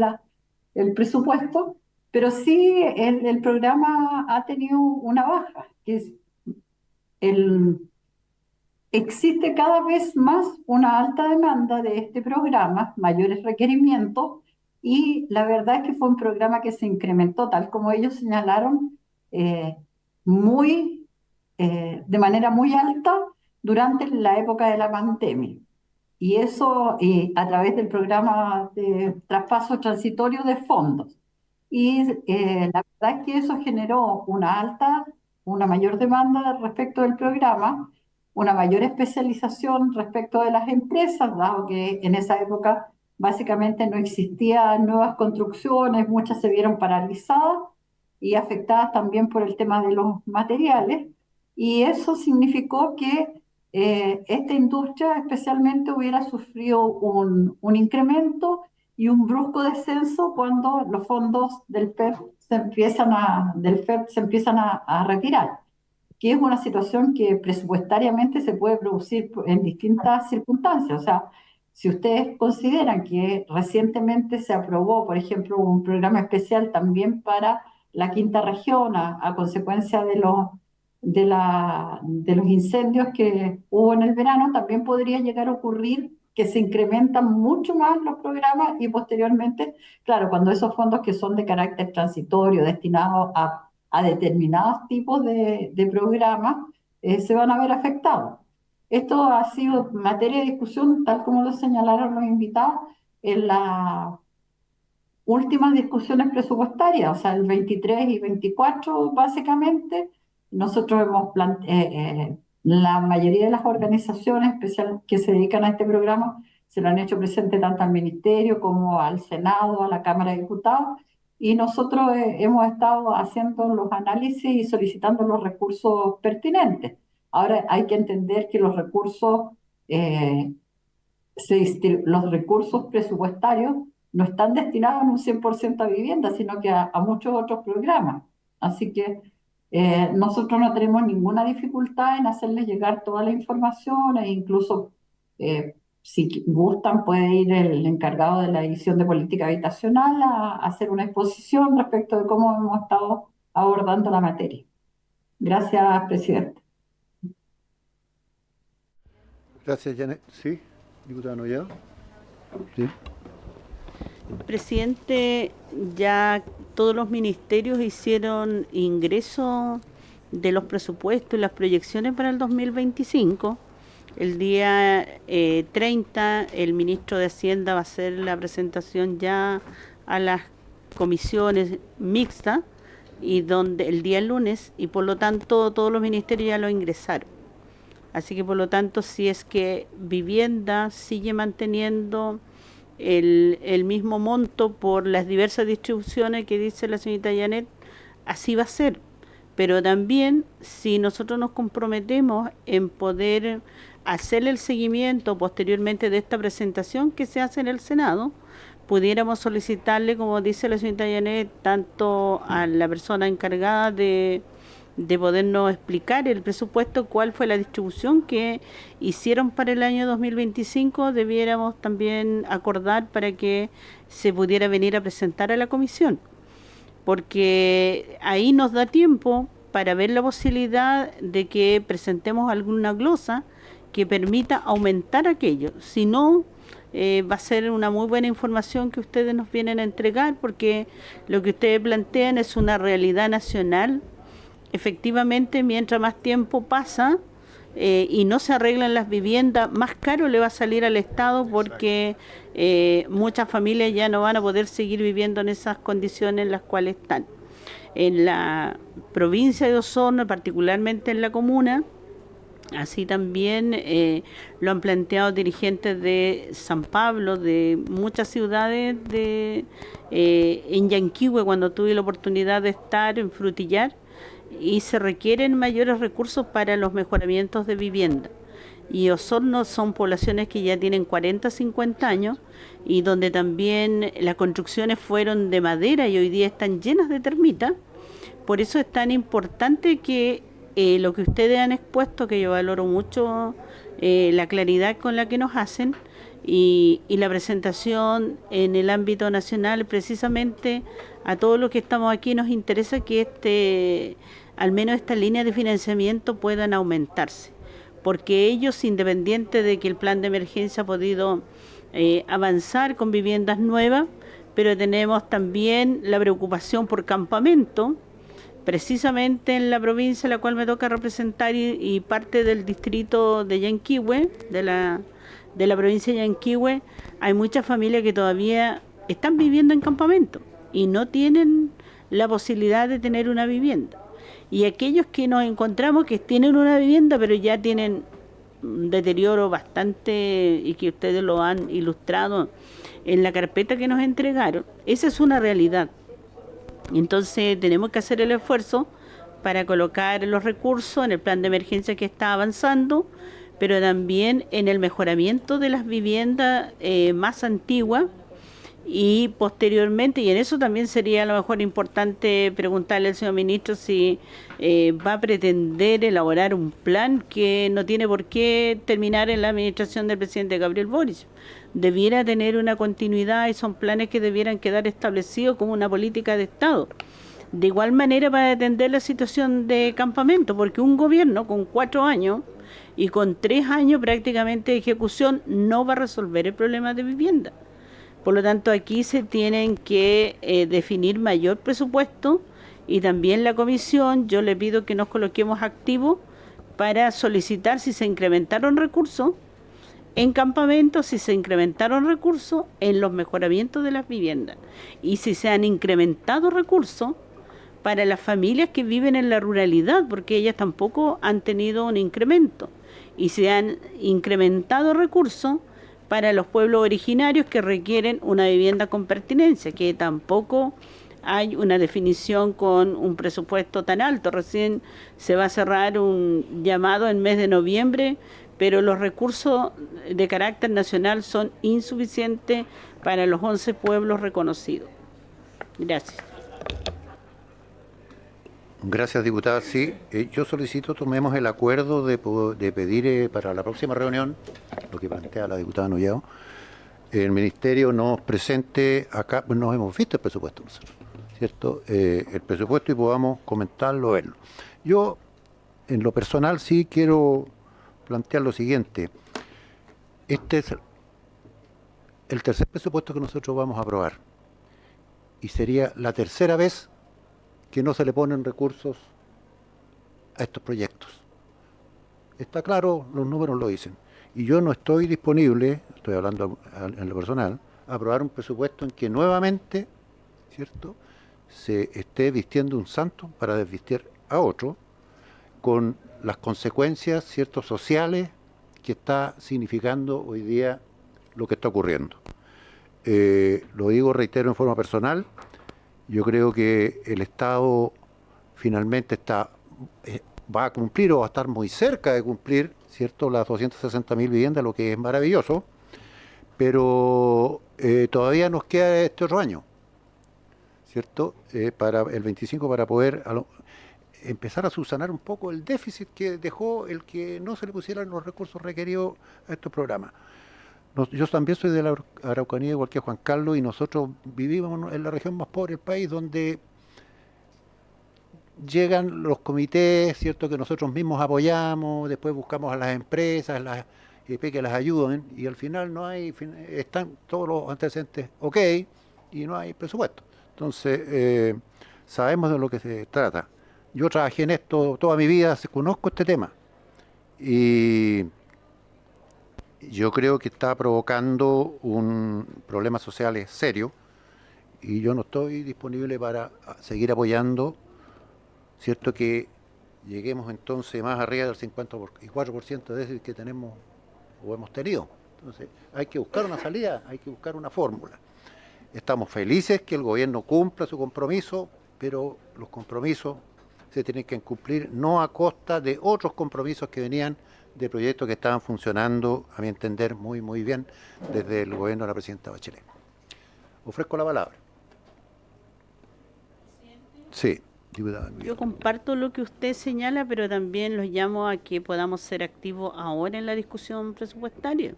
el presupuesto, pero sí el programa ha tenido una baja, que es el existe cada vez más una alta demanda de este programa, mayores requerimientos, y la verdad es que fue un programa que se incrementó, tal como ellos señalaron, eh, muy, de manera muy alta durante la época de la pandemia. Y eso a través del programa de traspaso transitorio de fondos. Y la verdad es que eso generó una mayor demanda respecto del programa, una mayor especialización respecto de las empresas, dado que en esa época básicamente no existían nuevas construcciones, muchas se vieron paralizadas y afectadas también por el tema de los materiales. Y eso significó que esta industria especialmente hubiera sufrido un incremento y un brusco descenso cuando los fondos del FED se empiezan a retirar, que es una situación que presupuestariamente se puede producir en distintas circunstancias. O sea, si ustedes consideran que recientemente se aprobó, por ejemplo, un programa especial también para la quinta región a consecuencia de los incendios que hubo en el verano, también podría llegar a ocurrir que se incrementan mucho más los programas y posteriormente, claro, cuando esos fondos que son de carácter transitorio, destinados a determinados tipos de programas, se van a ver afectados. Esto ha sido materia de discusión, tal como lo señalaron los invitados, en las últimas discusiones presupuestarias, o sea, el 23 y 24 básicamente. Nosotros la mayoría de las organizaciones especiales que se dedican a este programa se lo han hecho presente tanto al Ministerio como al Senado, a la Cámara de Diputados, y nosotros hemos estado haciendo los análisis y solicitando los recursos pertinentes. Ahora hay que entender que eh, los recursos presupuestarios no están destinados en un 100% a vivienda, sino que a muchos otros programas. Así que nosotros no tenemos ninguna dificultad en hacerles llegar toda la información e incluso si gustan puede ir el encargado de la edición de política habitacional a hacer una exposición respecto de cómo hemos estado abordando la materia. Gracias, presidente. Gracias, Janet. ¿Sí? ¿Diputado Noyado? Sí. Presidente, ya todos los ministerios hicieron ingreso de los presupuestos y las proyecciones para el 2025. El día 30 el ministro de Hacienda va a hacer la presentación ya a las comisiones mixtas y donde el día lunes, y por lo tanto todos los ministerios ya lo ingresaron. Así que por lo tanto, si es que vivienda sigue manteniendo el mismo monto por las diversas distribuciones que dice la señorita Janet, así va a ser. Pero también, si nosotros nos comprometemos en poder hacer el seguimiento posteriormente de esta presentación que se hace en el Senado, pudiéramos solicitarle, como dice la señorita Janet, tanto a la persona encargada de podernos explicar el presupuesto, cuál fue la distribución que hicieron para el año 2025, debiéramos también acordar para que se pudiera venir a presentar a la comisión, porque ahí nos da tiempo para ver la posibilidad de que presentemos alguna glosa que permita aumentar aquello. Si no, va a ser una muy buena información que ustedes nos vienen a entregar, porque lo que ustedes plantean es una realidad nacional. Efectivamente, mientras más tiempo pasa y no se arreglan las viviendas, más caro le va a salir al Estado, porque muchas familias ya no van a poder seguir viviendo en esas condiciones en las cuales están. En la provincia de Osorno, particularmente en la comuna, así también lo han planteado dirigentes de San Pablo, de muchas ciudades en Yanquihue, cuando tuve la oportunidad de estar en Frutillar, y se requieren mayores recursos para los mejoramientos de vivienda. Y Osorno son poblaciones que ya tienen 40, 50 años y donde también las construcciones fueron de madera y hoy día están llenas de termitas. Por eso es tan importante que lo que ustedes han expuesto, que yo valoro mucho la claridad con la que nos hacen, y la presentación en el ámbito nacional, precisamente a todos los que estamos aquí nos interesa que al menos esta línea de financiamiento puedan aumentarse, porque ellos, independiente de que el plan de emergencia ha podido avanzar con viviendas nuevas, pero tenemos también la preocupación por campamento, precisamente en la provincia a la cual me toca representar y parte del distrito de Yanquihue, de la provincia de Yanquihue, hay muchas familias que todavía están viviendo en campamento y no tienen la posibilidad de tener una vivienda. Y aquellos que nos encontramos que tienen una vivienda pero ya tienen un deterioro bastante, y que ustedes lo han ilustrado en la carpeta que nos entregaron, esa es una realidad. Entonces tenemos que hacer el esfuerzo para colocar los recursos en el plan de emergencia que está avanzando, pero también en el mejoramiento de las viviendas más antiguas, y posteriormente, y en eso también sería a lo mejor importante preguntarle al señor ministro si va a pretender elaborar un plan que no tiene por qué terminar en la administración del presidente Gabriel Boric. Debiera tener una continuidad y son planes que debieran quedar establecidos como una política de Estado. De igual manera, para atender la situación de campamento, porque un gobierno con 4 años y con 3 años prácticamente de ejecución no va a resolver el problema de vivienda. Por lo tanto, aquí se tienen que definir mayor presupuesto, y también la comisión, yo le pido que nos coloquemos activos para solicitar si se incrementaron recursos en campamentos, si se incrementaron recursos en los mejoramientos de las viviendas, y si se han incrementado recursos para las familias que viven en la ruralidad, porque ellas tampoco han tenido un incremento, y se han incrementado recursos para los pueblos originarios que requieren una vivienda con pertinencia, que tampoco hay una definición con un presupuesto tan alto. Recién se va a cerrar un llamado en mes de noviembre, pero los recursos de carácter nacional son insuficientes para los 11 pueblos reconocidos. Gracias. Gracias, diputada. Sí, yo solicito tomemos el acuerdo de pedir para la próxima reunión, lo que plantea la diputada Nullao, el Ministerio nos presente acá, pues nos hemos visto el presupuesto nosotros, ¿cierto? El presupuesto, y podamos comentarlo, verlo. Yo, en lo personal, sí quiero plantear lo siguiente. el tercer presupuesto que nosotros vamos a aprobar. Y sería la tercera vez que no se le ponen recursos a estos proyectos. Está claro, los números lo dicen. Y yo no estoy disponible, estoy hablando en lo personal, a aprobar un presupuesto en que nuevamente, ¿cierto?, se esté vistiendo un santo para desvestir a otro, con las consecuencias, ¿cierto?, sociales que está significando hoy día lo que está ocurriendo. Lo digo, reitero, en forma personal, yo creo que el Estado finalmente va a cumplir o va a estar muy cerca de cumplir, ¿cierto?, las 260.000 viviendas, lo que es maravilloso, pero todavía nos queda este otro año, ¿cierto?, para el 25, para poder empezar a subsanar un poco el déficit que dejó el que no se le pusieran los recursos requeridos a estos programas. Yo también soy de la Araucanía, igual que Juan Carlos, y nosotros vivimos en la región más pobre del país, donde llegan los comités, ¿cierto?, que nosotros mismos apoyamos, después buscamos a las empresas, las IP que las ayuden, y al final no hay, están todos los antecedentes ok, y no hay presupuesto. Entonces, sabemos de lo que se trata. Yo trabajé en esto toda mi vida, conozco este tema, y yo creo que está provocando un problema social serio, y yo no estoy disponible para seguir apoyando, ¿cierto?, que lleguemos entonces más arriba del 54% de déficit que tenemos o hemos tenido. Entonces, hay que buscar una salida, hay que buscar una fórmula. Estamos felices que el gobierno cumpla su compromiso, pero los compromisos se tienen que cumplir no a costa de otros compromisos que venían de proyectos que estaban funcionando, a mi entender, muy, muy bien desde el gobierno de la presidenta Bachelet. Ofrezco la palabra. Sí, diputada. Yo comparto lo que usted señala, pero también los llamo a que podamos ser activos ahora en la discusión presupuestaria.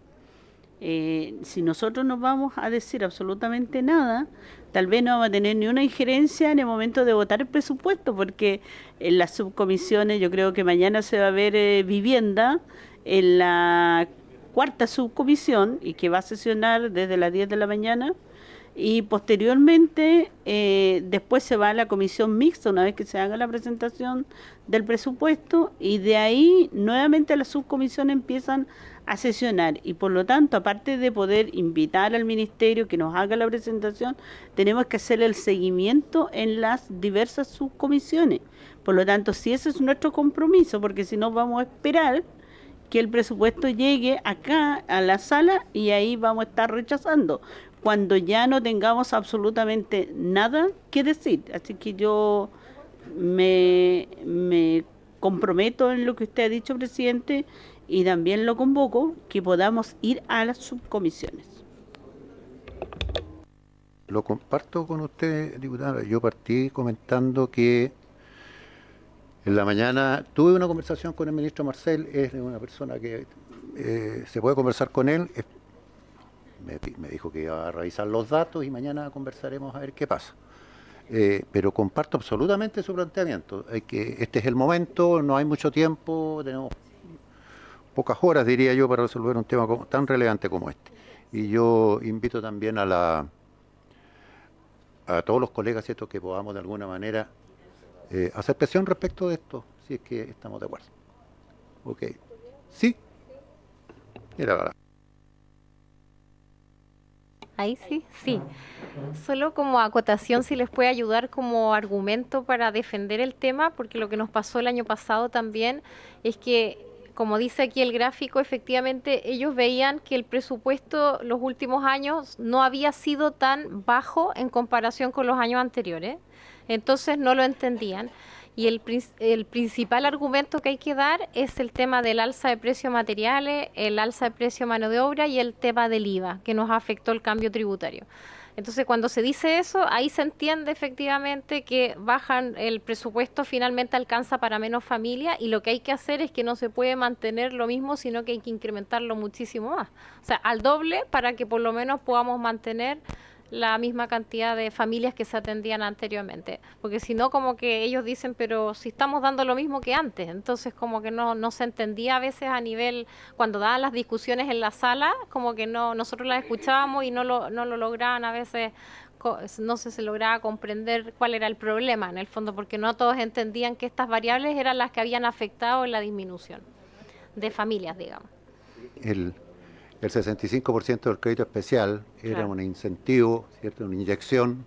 Si nosotros no vamos a decir absolutamente nada, tal vez no vamos a tener ni una injerencia en el momento de votar el presupuesto, porque en las subcomisiones, yo creo que mañana se va a ver vivienda en la cuarta subcomisión, y que va a sesionar desde las 10 de la mañana, y posteriormente después se va a la comisión mixta una vez que se haga la presentación del presupuesto, y de ahí nuevamente las subcomisiones empiezan a sesionar, y por lo tanto, aparte de poder invitar al ministerio que nos haga la presentación, tenemos que hacer el seguimiento en las diversas subcomisiones. Por lo tanto, si ese es nuestro compromiso, porque si no vamos a esperar que el presupuesto llegue acá a la sala y ahí vamos a estar rechazando, cuando ya no tengamos absolutamente nada que decir. Así que yo me comprometo en lo que usted ha dicho, presidente, y también lo convoco que podamos ir a las subcomisiones. Lo comparto con usted, diputada. Yo partí comentando que en la mañana tuve una conversación con el ministro Marcel, es una persona que se puede conversar con él. Me dijo que iba a revisar los datos y mañana conversaremos a ver qué pasa. Pero comparto absolutamente su planteamiento. Este es el momento, no hay mucho tiempo, tenemos pocas horas, diría yo, para resolver un tema tan relevante como este. Y yo invito también a todos los colegas, ¿cierto?, que podamos de alguna manera hacer presión respecto de esto, si es que estamos de acuerdo. Ok. ¿Sí? Era verdad. Ahí sí, sí. Solo como acotación, si les puede ayudar como argumento para defender el tema, porque lo que nos pasó el año pasado también es que, como dice aquí el gráfico, efectivamente ellos veían que el presupuesto los últimos años no había sido tan bajo en comparación con los años anteriores, entonces no lo entendían. Y el principal argumento que hay que dar es el tema del alza de precios de materiales, el alza de precio de mano de obra y el tema del IVA, que nos afectó el cambio tributario. Entonces, cuando se dice eso, ahí se entiende efectivamente que bajan el presupuesto, finalmente alcanza para menos familias, y lo que hay que hacer es que no se puede mantener lo mismo, sino que hay que incrementarlo muchísimo más. O sea, al doble, para que por lo menos podamos mantener la misma cantidad de familias que se atendían anteriormente. Porque si no, como que ellos dicen, pero si estamos dando lo mismo que antes. Entonces, como que no se entendía a veces a nivel, cuando daban las discusiones en la sala, como que nosotros las escuchábamos y no lo lograban a veces, no sé, se lograba comprender cuál era el problema en el fondo, porque no todos entendían que estas variables eran las que habían afectado en la disminución de familias, digamos. El 65% del crédito especial era Claro. un incentivo, ¿cierto? Una inyección,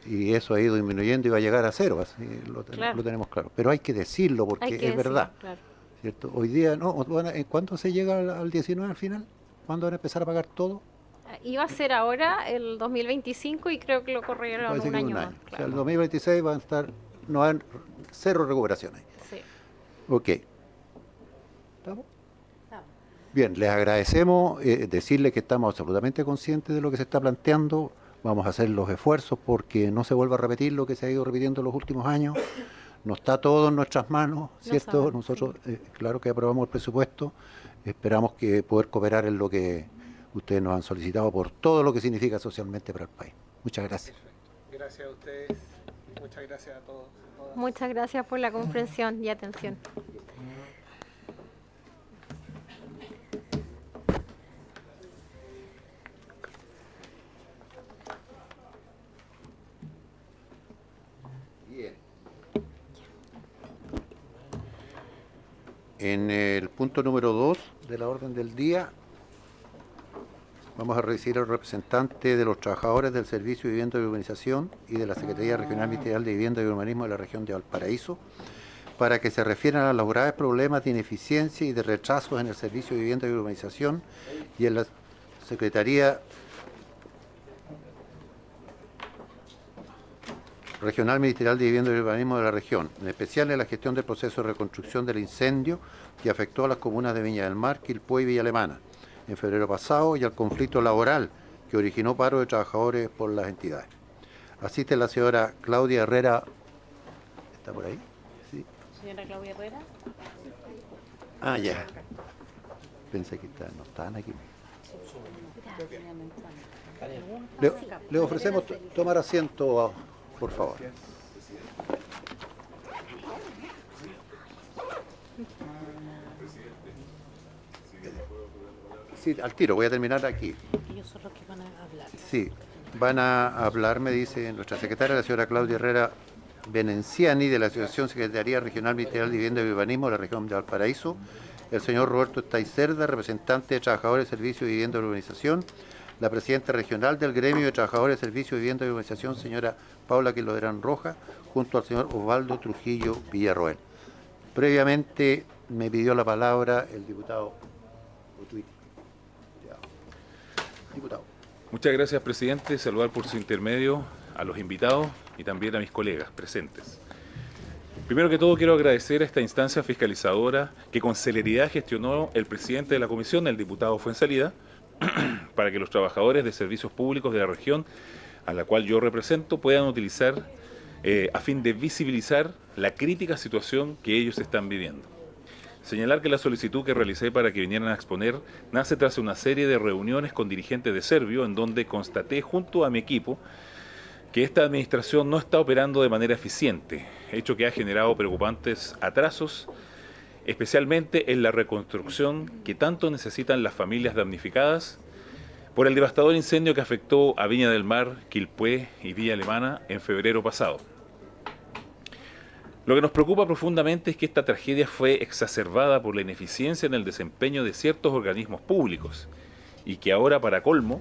y eso ha ido disminuyendo y va a llegar a cero, así Claro. lo tenemos claro. Pero hay que decirlo porque Hay que es decir, verdad, claro. ¿cierto? Hoy día, no, bueno, ¿en cuánto se llega al 19 al final? ¿Cuándo van a empezar a pagar todo? Iba a ser ahora el 2025 y creo que lo corrieron Parece un que en año un más. año. O sea, Claro. el 2026 van a estar, no van cero recuperaciones. Sí. Ok. ¿Estamos? Bien, les agradecemos, decirles que estamos absolutamente conscientes de lo que se está planteando. Vamos a hacer los esfuerzos porque no se vuelva a repetir lo que se ha ido repitiendo en los últimos años. No está todo en nuestras manos, ¿cierto? sabemos, Nosotros, claro que aprobamos el presupuesto, esperamos que poder cooperar en lo que ustedes nos han solicitado por todo lo que significa socialmente para el país. Muchas gracias. Gracias a ustedes. Muchas gracias a todos. Muchas gracias por la comprensión y atención. Bien. En el punto número 2 de la orden del día, vamos a recibir al representante de los trabajadores del Servicio de Vivienda y Urbanización y de la Secretaría Regional Ministerial de Vivienda y Urbanismo de la región de Valparaíso, para que se refieran a los graves problemas de ineficiencia y de retrasos en el Servicio de Vivienda y Urbanización y en la Secretaría Regional Ministerial de Vivienda y Urbanismo de la región, en especial en la gestión del proceso de reconstrucción del incendio que afectó a las comunas de Viña del Mar, Quilpué y Villa Alemana en febrero pasado, y al conflicto laboral que originó paro de trabajadores por las entidades. Asiste la señora Claudia Herrera. ¿Está por ahí? Sí. Señora Claudia Herrera. Ah, ya. Pensé que no estaban aquí. Le ofrecemos tomar asiento, por favor. Sí, al tiro, voy a terminar aquí. Ellos son los que van a hablar. Sí, van a hablar, me dice nuestra secretaria, la señora Claudia Herrera Benenciani, de la Asociación Secretaría Regional Ministerial de Vivienda y Urbanismo de la región de Valparaíso, el señor Roberto Estaicerda, representante de Trabajadores de Servicio de Vivienda y Urbanización, la presidenta regional del Gremio de Trabajadores de Servicio de Vivienda y Urbanización, señora Paula Quiloderán Roja, junto al señor Osvaldo Trujillo Villarroel. Previamente me pidió la palabra el diputado Utuit. Diputado. Muchas gracias, presidente. Saludar por su intermedio a los invitados y también a mis colegas presentes. Primero que todo, quiero agradecer a esta instancia fiscalizadora que con celeridad gestionó el presidente de la comisión, el diputado Fuenzalida, para que los trabajadores de servicios públicos de la región, a la cual yo represento, puedan utilizar a fin de visibilizar la crítica situación que ellos están viviendo. Señalar que la solicitud que realicé para que vinieran a exponer nace tras una serie de reuniones con dirigentes de Servio, en donde constaté junto a mi equipo que esta administración no está operando de manera eficiente, hecho que ha generado preocupantes atrasos, especialmente en la reconstrucción que tanto necesitan las familias damnificadas por el devastador incendio que afectó a Viña del Mar, Quilpué y Villa Alemana en febrero pasado. Lo que nos preocupa profundamente es que esta tragedia fue exacerbada por la ineficiencia en el desempeño de ciertos organismos públicos y que ahora, para colmo,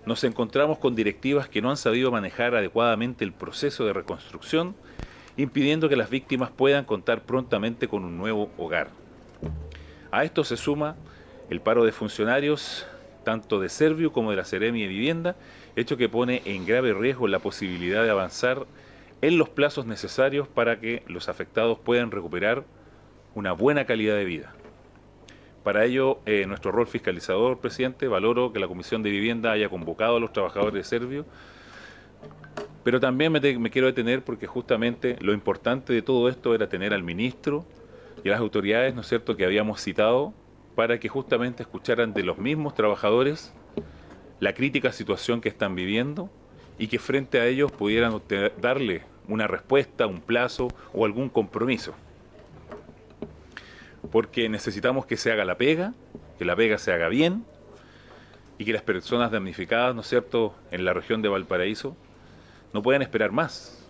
nos encontramos con directivas que no han sabido manejar adecuadamente el proceso de reconstrucción, impidiendo que las víctimas puedan contar prontamente con un nuevo hogar. A esto se suma el paro de funcionarios, tanto de Servio como de la Seremi de Vivienda, hecho que pone en grave riesgo la posibilidad de avanzar en los plazos necesarios para que los afectados puedan recuperar una buena calidad de vida. Para ello, nuestro rol fiscalizador, presidente, valoro que la Comisión de Vivienda haya convocado a los trabajadores de Servio, pero también me quiero detener porque justamente lo importante de todo esto era tener al ministro y a las autoridades, ¿no es cierto?, que habíamos citado para que justamente escucharan de los mismos trabajadores la crítica situación que están viviendo y que frente a ellos pudieran darle una respuesta, un plazo o algún compromiso. Porque necesitamos que se haga la pega, que la pega se haga bien y que las personas damnificadas, ¿no es cierto?, en la región de Valparaíso no puedan esperar más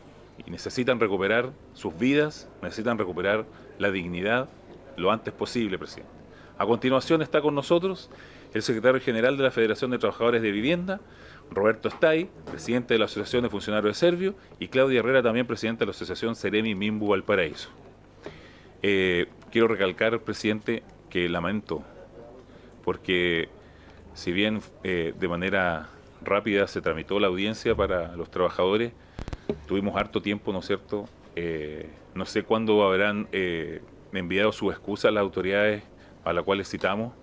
y necesitan recuperar sus vidas, necesitan recuperar la dignidad lo antes posible, presidente. A continuación está con nosotros el secretario general de la Federación de Trabajadores de Vivienda, Roberto Stay, presidente de la Asociación de Funcionarios de Servio, y Claudia Herrera, también presidente de la Asociación Seremi Mimbu Valparaíso. Quiero recalcar, presidente, que lamento, porque si bien de manera rápida se tramitó la audiencia para los trabajadores, tuvimos harto tiempo, ¿no es cierto? No sé cuándo habrán enviado su excusa a las autoridades a las cuales citamos,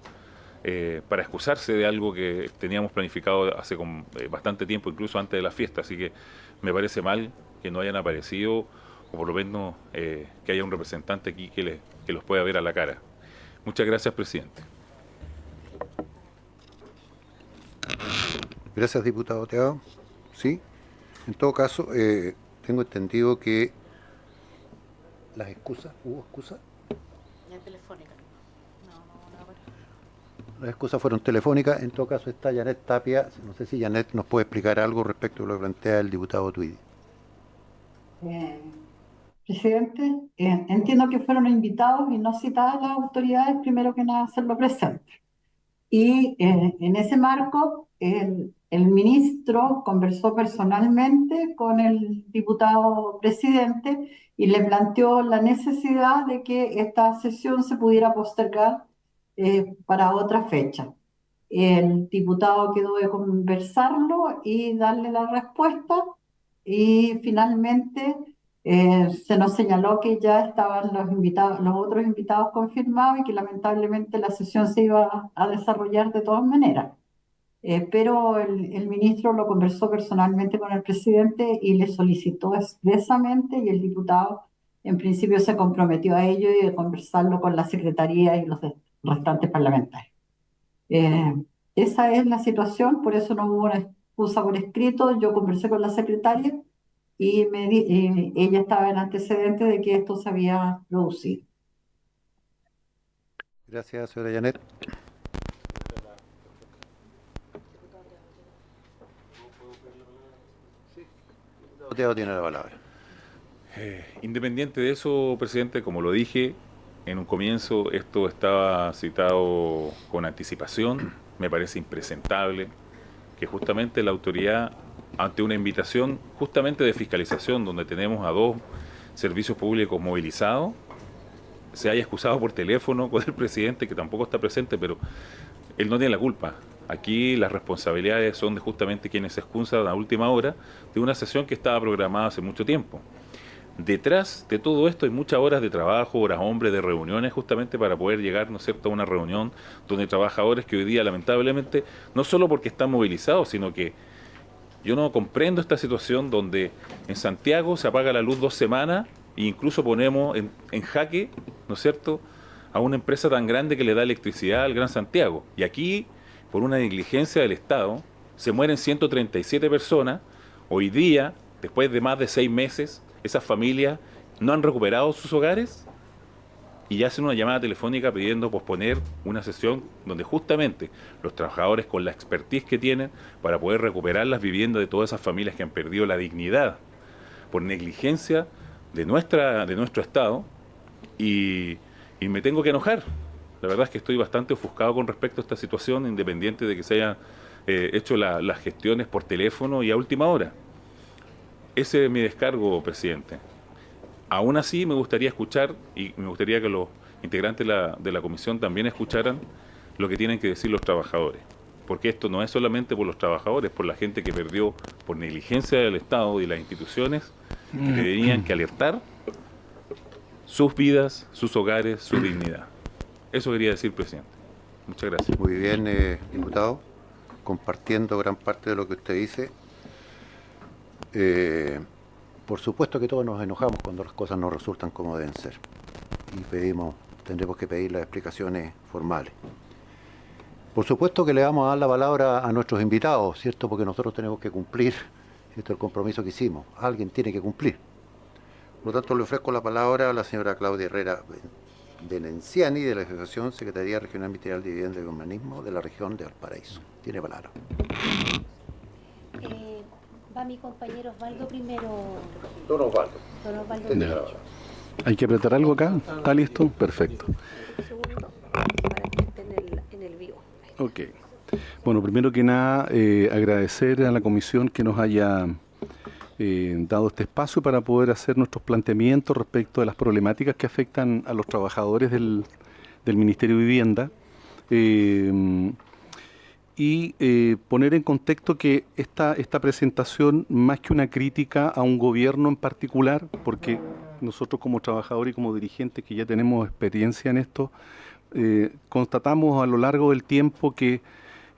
para excusarse de algo que teníamos planificado hace bastante tiempo, incluso antes de la fiesta. Así que me parece mal que no hayan aparecido, o por lo menos que haya un representante aquí que los pueda ver a la cara. Muchas gracias, presidente. Gracias, diputado Teado. Sí, en todo caso, tengo entendido que las excusas, ¿hubo excusas? Ya telefónica. Las excusas fueron telefónicas. En todo caso está Janet Tapia. No sé si Janet nos puede explicar algo respecto a lo que plantea el diputado Twidi. Presidente, entiendo que fueron invitados y no citadas las autoridades, primero que nada hacerlo presente. Y en ese marco, el ministro conversó personalmente con el diputado presidente y le planteó la necesidad de que esta sesión se pudiera postergar para otra fecha. El diputado quedó de conversarlo y darle la respuesta, y finalmente se nos señaló que ya estaban los otros invitados confirmados y que lamentablemente la sesión se iba a desarrollar de todas maneras. Pero el ministro lo conversó personalmente con el presidente y le solicitó expresamente, y el diputado en principio se comprometió a ello y a conversarlo con la secretaría y los restantes parlamentarios. Esa es la situación, por eso no hubo una excusa por escrito. Yo conversé con la secretaria y ella estaba en antecedente de que esto se había producido. Gracias, señora Janet. Teado tiene la palabra. Independiente de eso, presidente, como lo dije en un comienzo, esto estaba citado con anticipación. Me parece impresentable que justamente la autoridad, ante una invitación justamente de fiscalización, donde tenemos a 2 servicios públicos movilizados, se haya excusado por teléfono con el presidente, que tampoco está presente, pero él no tiene la culpa. Aquí las responsabilidades son de justamente quienes se excusan a última hora de una sesión que estaba programada hace mucho tiempo. Detrás de todo esto hay muchas horas de trabajo, horas hombres, de reuniones, justamente para poder llegar, ¿no es cierto?, a una reunión donde trabajadores que hoy día, lamentablemente, no solo porque están movilizados, sino que yo no comprendo esta situación donde en Santiago se apaga la luz 2 semanas e incluso ponemos en jaque, ¿no es cierto?, a una empresa tan grande que le da electricidad al Gran Santiago. Y aquí, por una negligencia del Estado, se mueren 137 personas. Hoy día, después de más de 6 meses, esas familias no han recuperado sus hogares y hacen una llamada telefónica pidiendo posponer una sesión donde justamente los trabajadores, con la expertise que tienen para poder recuperar las viviendas de todas esas familias que han perdido la dignidad por negligencia de nuestro Estado, y me tengo que enojar. La verdad es que estoy bastante ofuscado con respecto a esta situación, independiente de que se hayan hecho las gestiones por teléfono y a última hora. Ese es mi descargo, presidente. Aún así, me gustaría escuchar, y me gustaría que los integrantes de la comisión también escucharan lo que tienen que decir los trabajadores. Porque esto no es solamente por los trabajadores, por la gente que perdió por negligencia del Estado y las instituciones, que tenían que alertar sus vidas, sus hogares, su dignidad. Eso quería decir, presidente. Muchas gracias. Muy bien, diputado. Compartiendo gran parte de lo que usted dice. Por supuesto que todos nos enojamos cuando las cosas no resultan como deben ser. Y tendremos que pedir las explicaciones formales. Por supuesto que le vamos a dar la palabra a nuestros invitados, ¿cierto? Porque nosotros tenemos que cumplir Este es el compromiso que hicimos. Alguien tiene que cumplir. Por lo tanto, le ofrezco la palabra a la señora Claudia Herrera Venenciani, de la Asociación Secretaría Regional Ministerial de Vivienda y Urbanismo de la región de Valparaíso. Tiene palabra. Va mi compañero Osvaldo primero. Don Osvaldo. Don Osvaldo. ¿Hay que apretar algo acá? ¿Está listo? Perfecto. Un segundo para que esté en el vivo. Ok. Bueno, primero que nada, agradecer a la comisión que nos haya dado este espacio para poder hacer nuestros planteamientos respecto de las problemáticas que afectan a los trabajadores del Ministerio de Vivienda. Y poner en contexto que esta presentación, más que una crítica a un gobierno en particular, porque nosotros como trabajadores y como dirigentes que ya tenemos experiencia en esto, constatamos a lo largo del tiempo que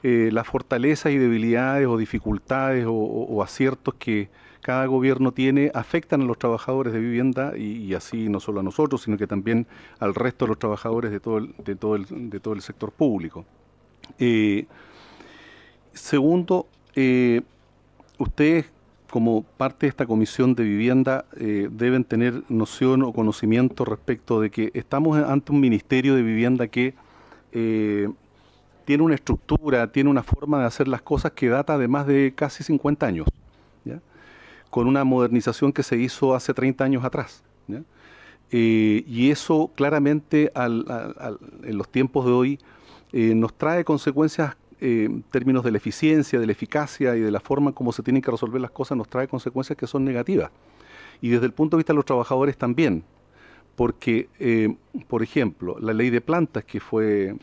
las fortalezas y debilidades o dificultades o aciertos que cada gobierno tiene afectan a los trabajadores de vivienda y así no solo a nosotros, sino que también al resto de los trabajadores de todo el sector público. Segundo, ustedes como parte de esta comisión de vivienda deben tener noción o conocimiento respecto de que estamos ante un ministerio de vivienda que tiene una estructura, tiene una forma de hacer las cosas que data de más de casi 50 años, ¿ya? Con una modernización que se hizo hace 30 años atrás, ¿ya? Y eso claramente en los tiempos de hoy nos trae consecuencias en términos de la eficiencia, de la eficacia y de la forma como se tienen que resolver las cosas, nos trae consecuencias que son negativas. Y desde el punto de vista de los trabajadores también, porque, por ejemplo, la ley de plantas, que fue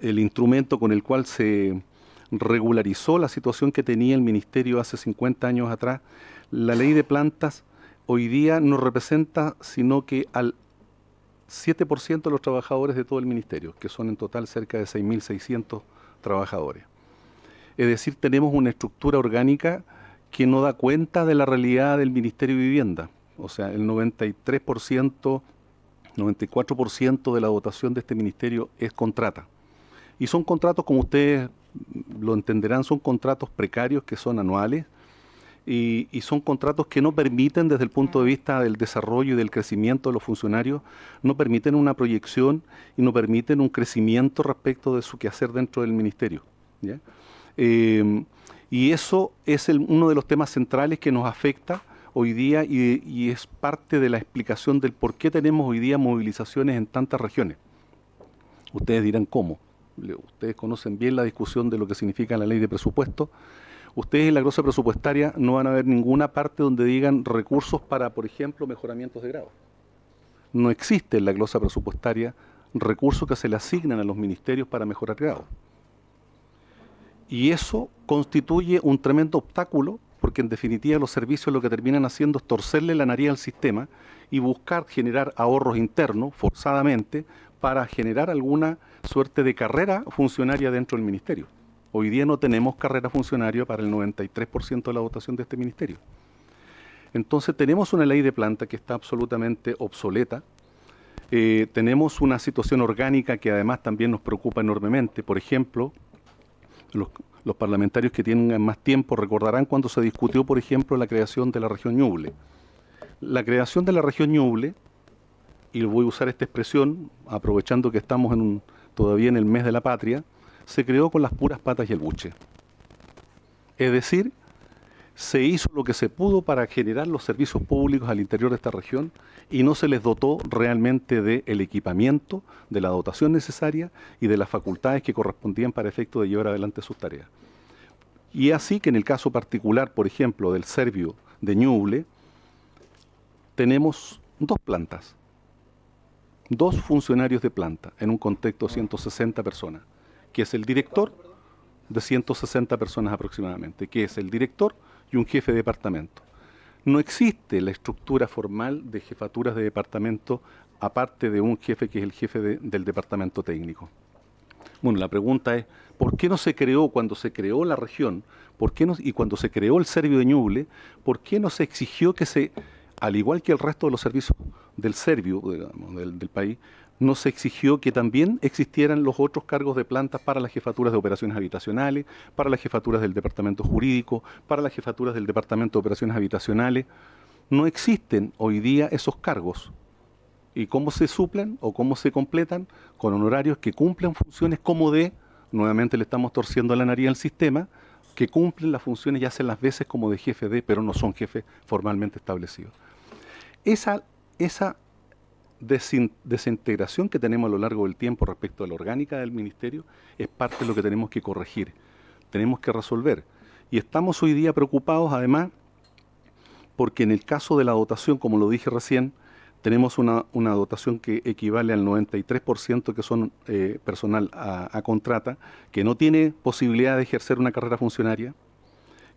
el instrumento con el cual se regularizó la situación que tenía el Ministerio hace 50 años atrás, la ley de plantas hoy día no representa sino que al 7% de los trabajadores de todo el Ministerio, que son en total cerca de 6.600 trabajadores. Es decir, tenemos una estructura orgánica que no da cuenta de la realidad del Ministerio de Vivienda. O sea, el 93%, 94% de la dotación de este ministerio es contrata. Y son contratos, como ustedes lo entenderán, son contratos precarios que son anuales y son contratos que no permiten, desde el punto de vista del desarrollo y del crecimiento de los funcionarios, no permiten una proyección y no permiten un crecimiento respecto de su quehacer dentro del ministerio, ¿ya? Y eso es uno de los temas centrales que nos afecta hoy día y es parte de la explicación del por qué tenemos hoy día movilizaciones en tantas regiones. Ustedes dirán cómo. Ustedes conocen bien la discusión de lo que significa la ley de presupuesto. Ustedes en la glosa presupuestaria no van a ver ninguna parte donde digan recursos para, por ejemplo, mejoramientos de grado. No existe en la glosa presupuestaria recursos que se le asignan a los ministerios para mejorar grado. Y eso constituye un tremendo obstáculo, porque en definitiva los servicios lo que terminan haciendo es torcerle la nariz al sistema y buscar generar ahorros internos, forzadamente, para generar alguna suerte de carrera funcionaria dentro del ministerio. Hoy día no tenemos carrera funcionaria para el 93% de la dotación de este ministerio. Entonces tenemos una ley de planta que está absolutamente obsoleta. Tenemos una situación orgánica que además también nos preocupa enormemente. Por ejemplo, los parlamentarios que tienen más tiempo recordarán cuando se discutió, por ejemplo, la creación de la región Ñuble. La creación de la región Ñuble, y voy a usar esta expresión, aprovechando que estamos todavía en el mes de la patria, se creó con las puras patas y el buche. Es decir, se hizo lo que se pudo para generar los servicios públicos al interior de esta región y no se les dotó realmente del equipamiento, de la dotación necesaria y de las facultades que correspondían para efecto de llevar adelante sus tareas. Y así que en el caso particular, por ejemplo, del Servio de Ñuble, tenemos 2 plantas, 2 funcionarios de planta en un contexto de 160 personas, que es el director de 160 personas aproximadamente, que es el director y un jefe de departamento. No existe la estructura formal de jefaturas de departamento aparte de un jefe que es el jefe del departamento técnico. Bueno, la pregunta es, ¿por qué no se creó cuando se creó la región? Y cuando se creó el Servio de Ñuble, ¿por qué no se exigió que al igual que el resto de los servicios del Servio, digamos, del país, no se exigió que también existieran los otros cargos de plantas para las jefaturas de operaciones habitacionales, para las jefaturas del departamento jurídico, para las jefaturas del departamento de operaciones habitacionales. No existen hoy día esos cargos. ¿Y cómo se suplen o cómo se completan? Con honorarios que cumplen funciones como de, nuevamente le estamos torciendo la nariz al sistema, que cumplen las funciones y hacen las veces como de jefe de, pero no son jefes formalmente establecidos. Esa desintegración que tenemos a lo largo del tiempo respecto a la orgánica del ministerio es parte de lo que tenemos que corregir, tenemos que resolver. Y estamos hoy día preocupados además porque en el caso de la dotación, como lo dije recién, tenemos una dotación que equivale al 93% que son personal a contrata, que no tiene posibilidad de ejercer una carrera funcionaria,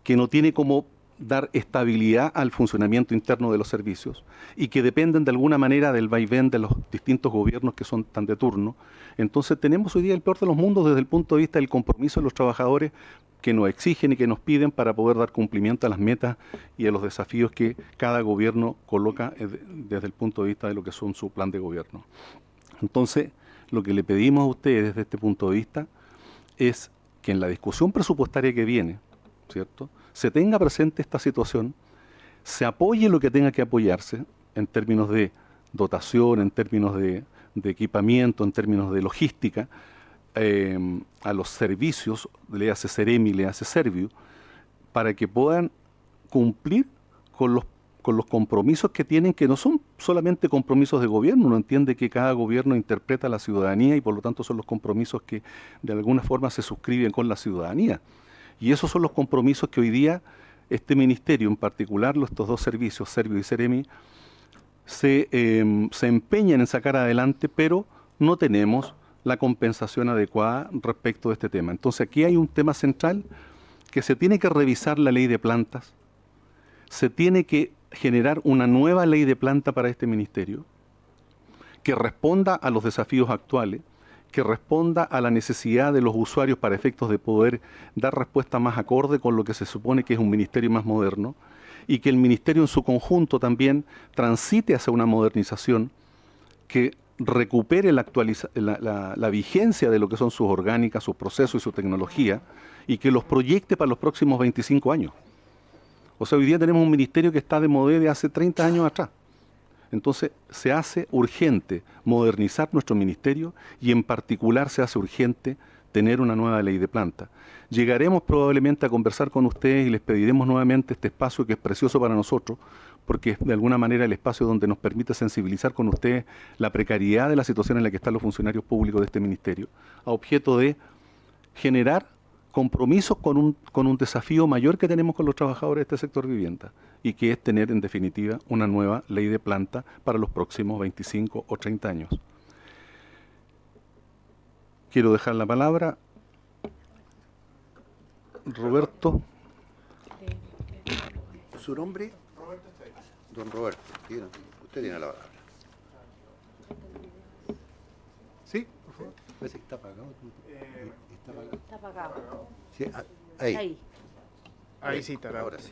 que no tiene cómo dar estabilidad al funcionamiento interno de los servicios y que dependen de alguna manera del vaivén de los distintos gobiernos que son tan de turno. Entonces tenemos hoy día el peor de los mundos desde el punto de vista del compromiso de los trabajadores que nos exigen y que nos piden para poder dar cumplimiento a las metas y a los desafíos que cada gobierno coloca desde el punto de vista de lo que son su plan de gobierno. Entonces, lo que le pedimos a ustedes desde este punto de vista es que en la discusión presupuestaria que viene, ¿cierto?, se tenga presente esta situación, se apoye lo que tenga que apoyarse en términos de dotación, en términos de equipamiento, en términos de logística, a los servicios, le hace Ceremi, le hace Serviu, para que puedan cumplir con los compromisos que tienen, que no son solamente compromisos de gobierno. Uno entiende que cada gobierno interpreta a la ciudadanía y por lo tanto son los compromisos que de alguna forma se suscriben con la ciudadanía. Y esos son los compromisos que hoy día este ministerio, en particular estos dos servicios, Serviu y Ceremi, se empeñan en sacar adelante, pero no tenemos la compensación adecuada respecto de este tema. Entonces aquí hay un tema central que se tiene que revisar la ley de plantas, se tiene que generar una nueva ley de planta para este ministerio que responda a los desafíos actuales, que responda a la necesidad de los usuarios para efectos de poder dar respuesta más acorde con lo que se supone que es un ministerio más moderno, y que el ministerio en su conjunto también transite hacia una modernización que recupere la vigencia de lo que son sus orgánicas, sus procesos y su tecnología, y que los proyecte para los próximos 25 años. O sea, hoy día tenemos un ministerio que está de modé de hace 30 años atrás. Entonces, se hace urgente modernizar nuestro ministerio y en particular se hace urgente tener una nueva ley de planta. Llegaremos probablemente a conversar con ustedes y les pediremos nuevamente este espacio que es precioso para nosotros, porque es de alguna manera el espacio donde nos permite sensibilizar con ustedes la precariedad de la situación en la que están los funcionarios públicos de este ministerio, a objeto de generar compromisos con un desafío mayor que tenemos con los trabajadores de este sector vivienda, y que es tener en definitiva una nueva ley de planta para los próximos 25 o 30 años. Quiero dejar la palabra Roberto. ¿Su nombre? Don Roberto, usted tiene la palabra. Sí, por favor. Parece que está apagado. Está apagado. Sí, ahí. Ahí sí, está. Ahora sí.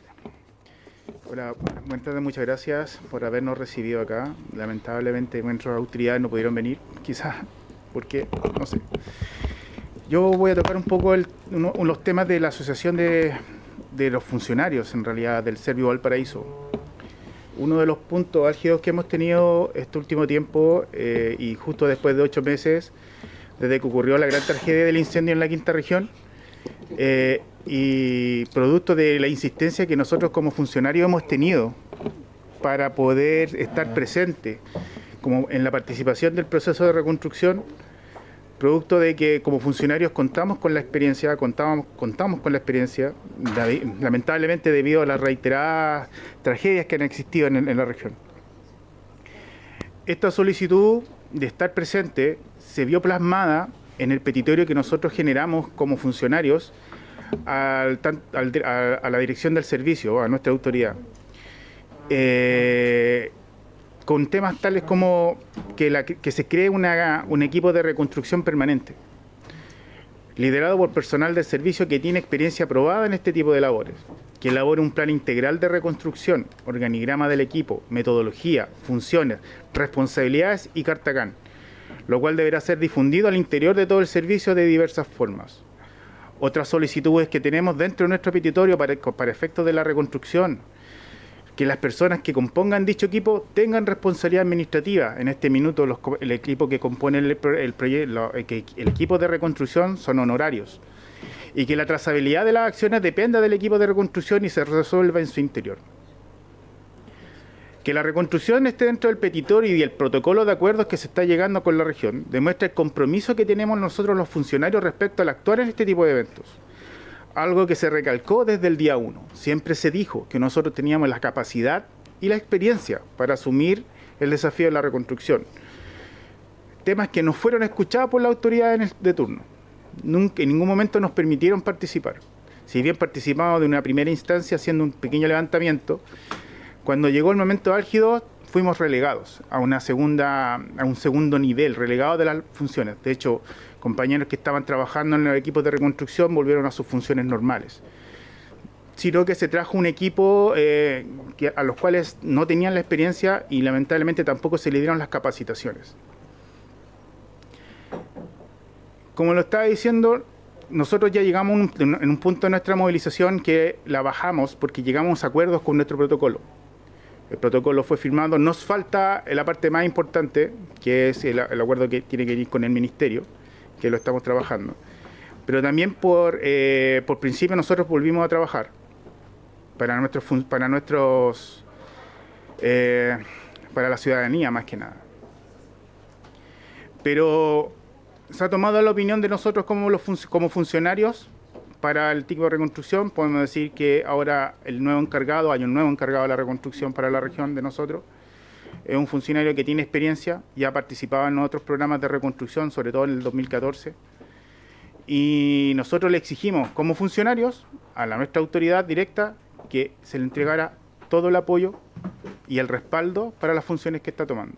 Hola, buenas tardes, muchas gracias por habernos recibido acá. Lamentablemente nuestras autoridades no pudieron venir, quizás porque, no sé. Yo voy a tocar un poco los temas de la asociación de los funcionarios, en realidad, del Serviu Valparaíso. Uno de los puntos álgidos que hemos tenido este último tiempo, y justo después de 8 meses, desde que ocurrió la gran tragedia del incendio en la quinta región, y producto de la insistencia que nosotros como funcionarios hemos tenido para poder estar presentes como en la participación del proceso de reconstrucción, producto de que como funcionarios contamos con la experiencia, contamos con la experiencia, lamentablemente debido a las reiteradas tragedias que han existido en la región. Esta solicitud de estar presente se vio plasmada en el petitorio que nosotros generamos como funcionarios a la dirección del servicio, a nuestra autoridad, con temas tales como que se cree un equipo de reconstrucción permanente, liderado por personal del servicio que tiene experiencia probada en este tipo de labores, que elabore un plan integral de reconstrucción, organigrama del equipo, metodología, funciones, responsabilidades y carta CAN, lo cual deberá ser difundido al interior de todo el servicio de diversas formas. Otras solicitudes que tenemos dentro de nuestro petitorio para efectos de la reconstrucción, que las personas que compongan dicho equipo tengan responsabilidad administrativa. En este minuto el equipo que compone el equipo de reconstrucción son honorarios, y que la trazabilidad de las acciones dependa del equipo de reconstrucción y se resuelva en su interior. Que la reconstrucción esté dentro del petitorio y del protocolo de acuerdos que se está llegando con la región demuestra el compromiso que tenemos nosotros los funcionarios respecto al actuar en este tipo de eventos. Algo que se recalcó desde el día 1. Siempre se dijo que nosotros teníamos la capacidad y la experiencia para asumir el desafío de la reconstrucción. Temas que no fueron escuchados por las autoridades de turno. Nunca, en ningún momento nos permitieron participar. Si bien participamos de una primera instancia haciendo un pequeño levantamiento, cuando llegó el momento álgido fuimos relegados a un segundo nivel, relegados de las funciones. De hecho, compañeros que estaban trabajando en el equipo de reconstrucción volvieron a sus funciones normales. Sino que se trajo un equipo a los cuales no tenían la experiencia y lamentablemente tampoco se le dieron las capacitaciones. Como lo estaba diciendo, nosotros ya llegamos en un punto de nuestra movilización que la bajamos porque llegamos a acuerdos con nuestro protocolo. El protocolo fue firmado, nos falta la parte más importante, que es el acuerdo que tiene que ir con el Ministerio, que lo estamos trabajando. Pero también por principio nosotros volvimos a trabajar para la ciudadanía más que nada. Pero se ha tomado la opinión de nosotros como funcionarios para el tipo de reconstrucción. Podemos decir que ahora hay un nuevo encargado de la reconstrucción para la región de nosotros. Es un funcionario que tiene experiencia, ya participaba en otros programas de reconstrucción, sobre todo en el 2014. Y nosotros le exigimos, como funcionarios, a nuestra autoridad directa, que se le entregara todo el apoyo y el respaldo para las funciones que está tomando.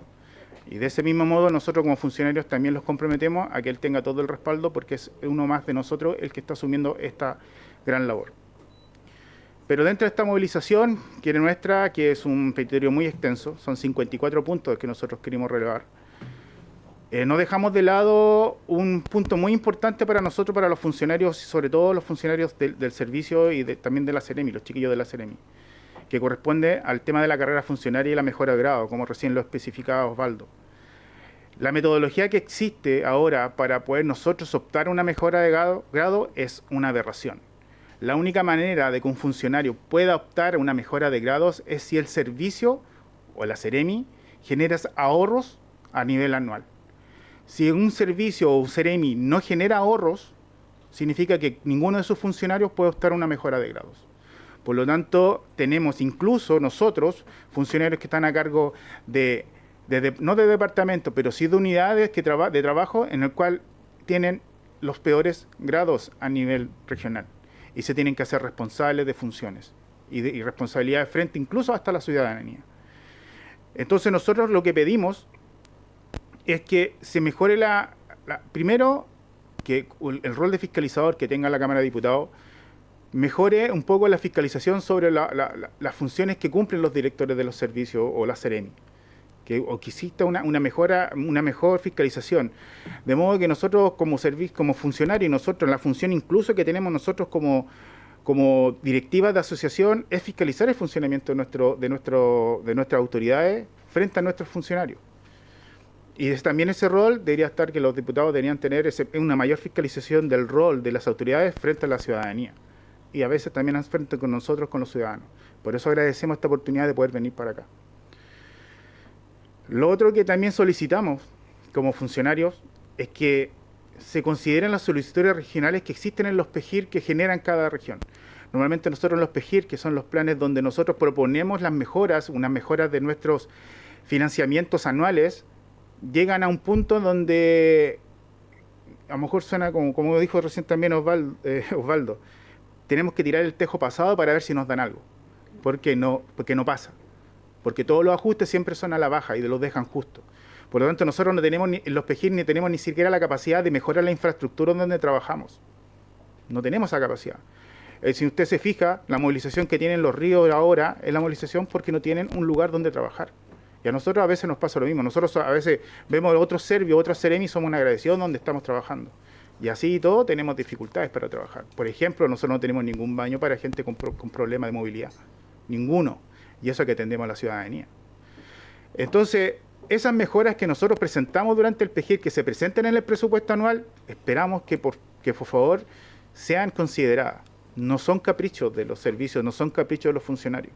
Y de ese mismo modo nosotros como funcionarios también los comprometemos a que él tenga todo el respaldo, porque es uno más de nosotros el que está asumiendo esta gran labor. Pero dentro de esta movilización que es un petitorio muy extenso, son 54 puntos que nosotros queremos relevar, no dejamos de lado un punto muy importante para nosotros, para los funcionarios, sobre todo los funcionarios del servicio y también de la Seremi, los chiquillos de la Seremi, que corresponde al tema de la carrera funcionaria y la mejora de grado, como recién lo especificaba Osvaldo. La metodología que existe ahora para poder nosotros optar a una mejora de grado es una aberración. La única manera de que un funcionario pueda optar a una mejora de grados es si el servicio o la Seremi genera ahorros a nivel anual. Si un servicio o un Seremi no genera ahorros, significa que ninguno de sus funcionarios puede optar a una mejora de grados. Por lo tanto, tenemos incluso nosotros, funcionarios que están a cargo no de departamento, pero sí de unidades de trabajo en el cual tienen los peores grados a nivel regional y se tienen que hacer responsables de funciones y responsabilidades frente incluso hasta la ciudadanía. Entonces nosotros lo que pedimos es que se mejore primero, que el rol de fiscalizador que tenga la Cámara de Diputados mejore un poco la fiscalización sobre las funciones que cumplen los directores de los servicios o la Seremi, o que exista una mejor fiscalización, de modo que nosotros como funcionarios, nosotros la función incluso que tenemos nosotros como directivas de asociación es fiscalizar el funcionamiento de nuestras autoridades frente a nuestros funcionarios. Y también ese rol debería estar que los diputados deberían tener una mayor fiscalización del rol de las autoridades frente a la ciudadanía. Y a veces también frente con nosotros, con los ciudadanos. Por eso agradecemos esta oportunidad de poder venir para acá. Lo otro que también solicitamos como funcionarios es que se consideren las solicitudes regionales que existen en los PEGIR que generan cada región. Normalmente nosotros en los PEGIR, que son los planes donde nosotros proponemos unas mejoras de nuestros financiamientos anuales, llegan a un punto donde a lo mejor suena como dijo recién también Osvaldo, tenemos que tirar el tejo pasado para ver si nos dan algo, porque no pasa, porque todos los ajustes siempre son a la baja y los dejan justos. Por lo tanto, nosotros no tenemos en los PEGIR ni tenemos ni siquiera la capacidad de mejorar la infraestructura donde trabajamos. No tenemos esa capacidad. Si usted se fija, la movilización que tienen los ríos ahora es la movilización porque no tienen un lugar donde trabajar. Y a nosotros a veces nos pasa lo mismo. Nosotros a veces vemos otros serbios, otras seremi, somos una agradecidos donde estamos trabajando. Y así y todo tenemos dificultades para trabajar. Por ejemplo, nosotros no tenemos ningún baño para gente con problemas de movilidad. Ninguno. Y eso que atendemos a la ciudadanía. Entonces, esas mejoras que nosotros presentamos durante el PGIR, que se presenten en el presupuesto anual, esperamos que por favor sean consideradas. No son caprichos de los servicios, no son caprichos de los funcionarios.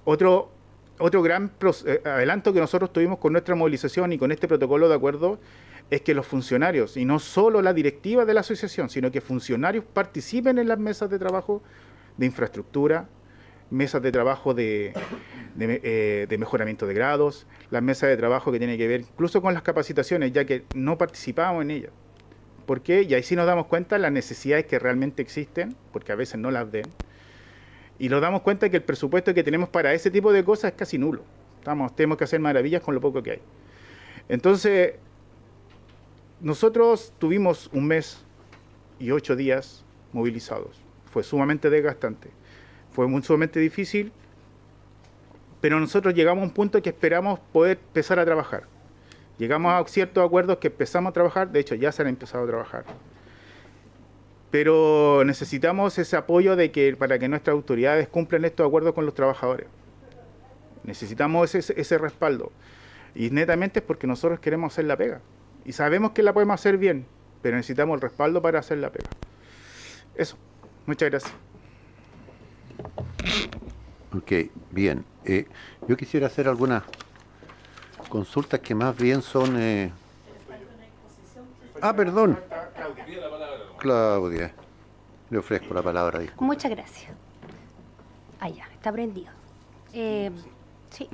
Otro gran adelanto que nosotros tuvimos con nuestra movilización y con este protocolo de acuerdo es que los funcionarios, y no solo la directiva de la asociación, sino que funcionarios participen en las mesas de trabajo de infraestructura, mesas de trabajo de mejoramiento de grados, las mesas de trabajo que tienen que ver incluso con las capacitaciones, ya que no participamos en ellas. ¿Por qué? Y ahí sí nos damos cuenta de las necesidades que realmente existen, porque a veces no las ven. Y nos damos cuenta que el presupuesto que tenemos para ese tipo de cosas es casi nulo. Tenemos que hacer maravillas con lo poco que hay. Entonces, nosotros tuvimos 1 mes y 8 días movilizados. Fue sumamente desgastante. Fue sumamente difícil, pero nosotros llegamos a un punto que esperamos poder empezar a trabajar. Llegamos a ciertos acuerdos que empezamos a trabajar, de hecho ya se han empezado a trabajar. Pero necesitamos ese apoyo para que nuestras autoridades cumplan estos acuerdos con los trabajadores. Necesitamos ese respaldo. Y netamente es porque nosotros queremos hacer la pega. Y sabemos que la podemos hacer bien, pero necesitamos el respaldo para hacer la pega. Eso. Muchas gracias. Ok, bien. Yo quisiera hacer algunas consultas que más bien son... perdón. Claudia, le ofrezco la palabra. Disculpe. Muchas gracias. Ya, está prendido. Sí.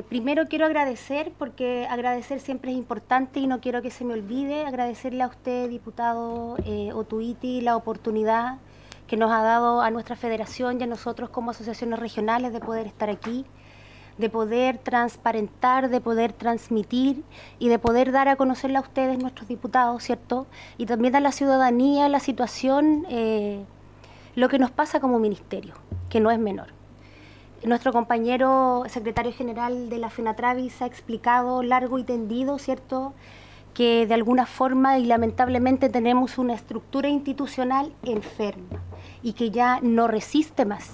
Primero quiero agradecer, porque agradecer siempre es importante y no quiero que se me olvide, agradecerle a usted, diputado Otuiti, la oportunidad que nos ha dado a nuestra federación y a nosotros como asociaciones regionales de poder estar aquí, de poder transparentar, de poder transmitir y de poder dar a conocerle a ustedes, nuestros diputados, ¿cierto? Y también a la ciudadanía, la situación, lo que nos pasa como ministerio, que no es menor. Nuestro compañero secretario general de la FENATRAVIS ha explicado largo y tendido, ¿cierto?, que de alguna forma y lamentablemente tenemos una estructura institucional enferma y que ya no resiste más,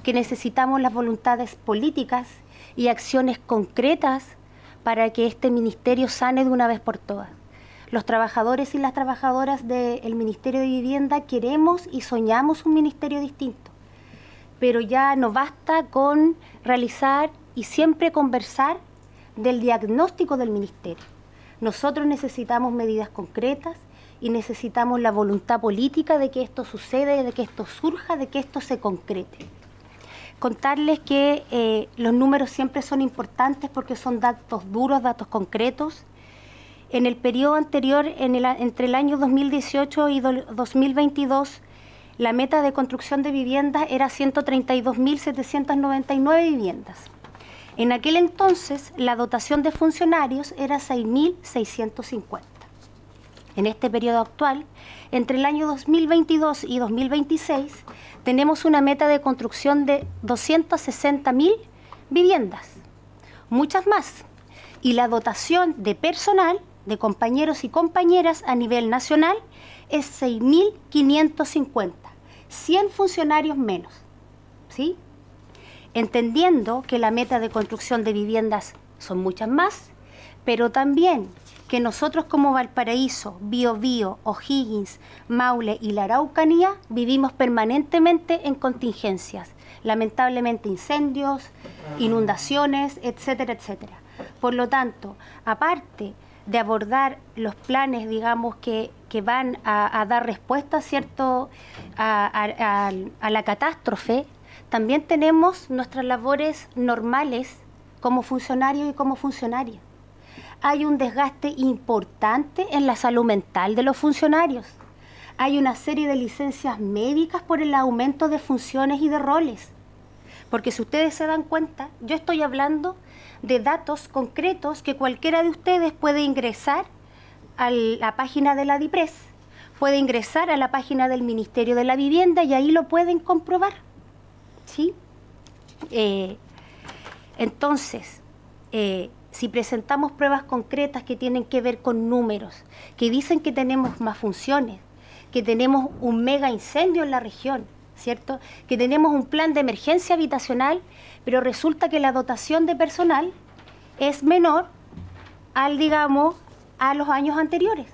que necesitamos las voluntades políticas y acciones concretas para que este ministerio sane de una vez por todas. Los trabajadores y las trabajadoras del Ministerio de Vivienda queremos y soñamos un ministerio distinto, pero ya no basta con realizar y siempre conversar del diagnóstico del ministerio. Nosotros necesitamos medidas concretas y necesitamos la voluntad política de que esto suceda, de que esto surja, de que esto se concrete. Contarles que los números siempre son importantes porque son datos duros, datos concretos. En el periodo anterior, entre el año 2018 y 2022, la meta de construcción de viviendas era 132.799 viviendas. En aquel entonces, la dotación de funcionarios era 6.650. En este periodo actual, entre el año 2022 y 2026, tenemos una meta de construcción de 260.000 viviendas, muchas más. Y la dotación de personal, de compañeros y compañeras a nivel nacional, es 6.550, 100 funcionarios menos, ¿sí? Entendiendo que la meta de construcción de viviendas son muchas más, pero también que nosotros como Valparaíso, Biobío, O'Higgins, Maule y la Araucanía vivimos permanentemente en contingencias, lamentablemente incendios, inundaciones, etcétera, etcétera. Por lo tanto, aparte de abordar los planes, digamos, que van a dar respuesta, ¿cierto?, a la catástrofe, también tenemos nuestras labores normales como funcionarios y como funcionarias. Hay un desgaste importante en la salud mental de los funcionarios. Hay una serie de licencias médicas por el aumento de funciones y de roles. Porque si ustedes se dan cuenta, yo estoy hablando de datos concretos que cualquiera de ustedes puede ingresar a la página de la DIPRES, puede ingresar a la página del Ministerio de la Vivienda y ahí lo pueden comprobar, ¿sí? Entonces, si presentamos pruebas concretas que tienen que ver con números, que dicen que tenemos más funciones, que tenemos un mega incendio en la región, ¿cierto? Que tenemos un plan de emergencia habitacional, pero resulta que la dotación de personal es menor a los años anteriores.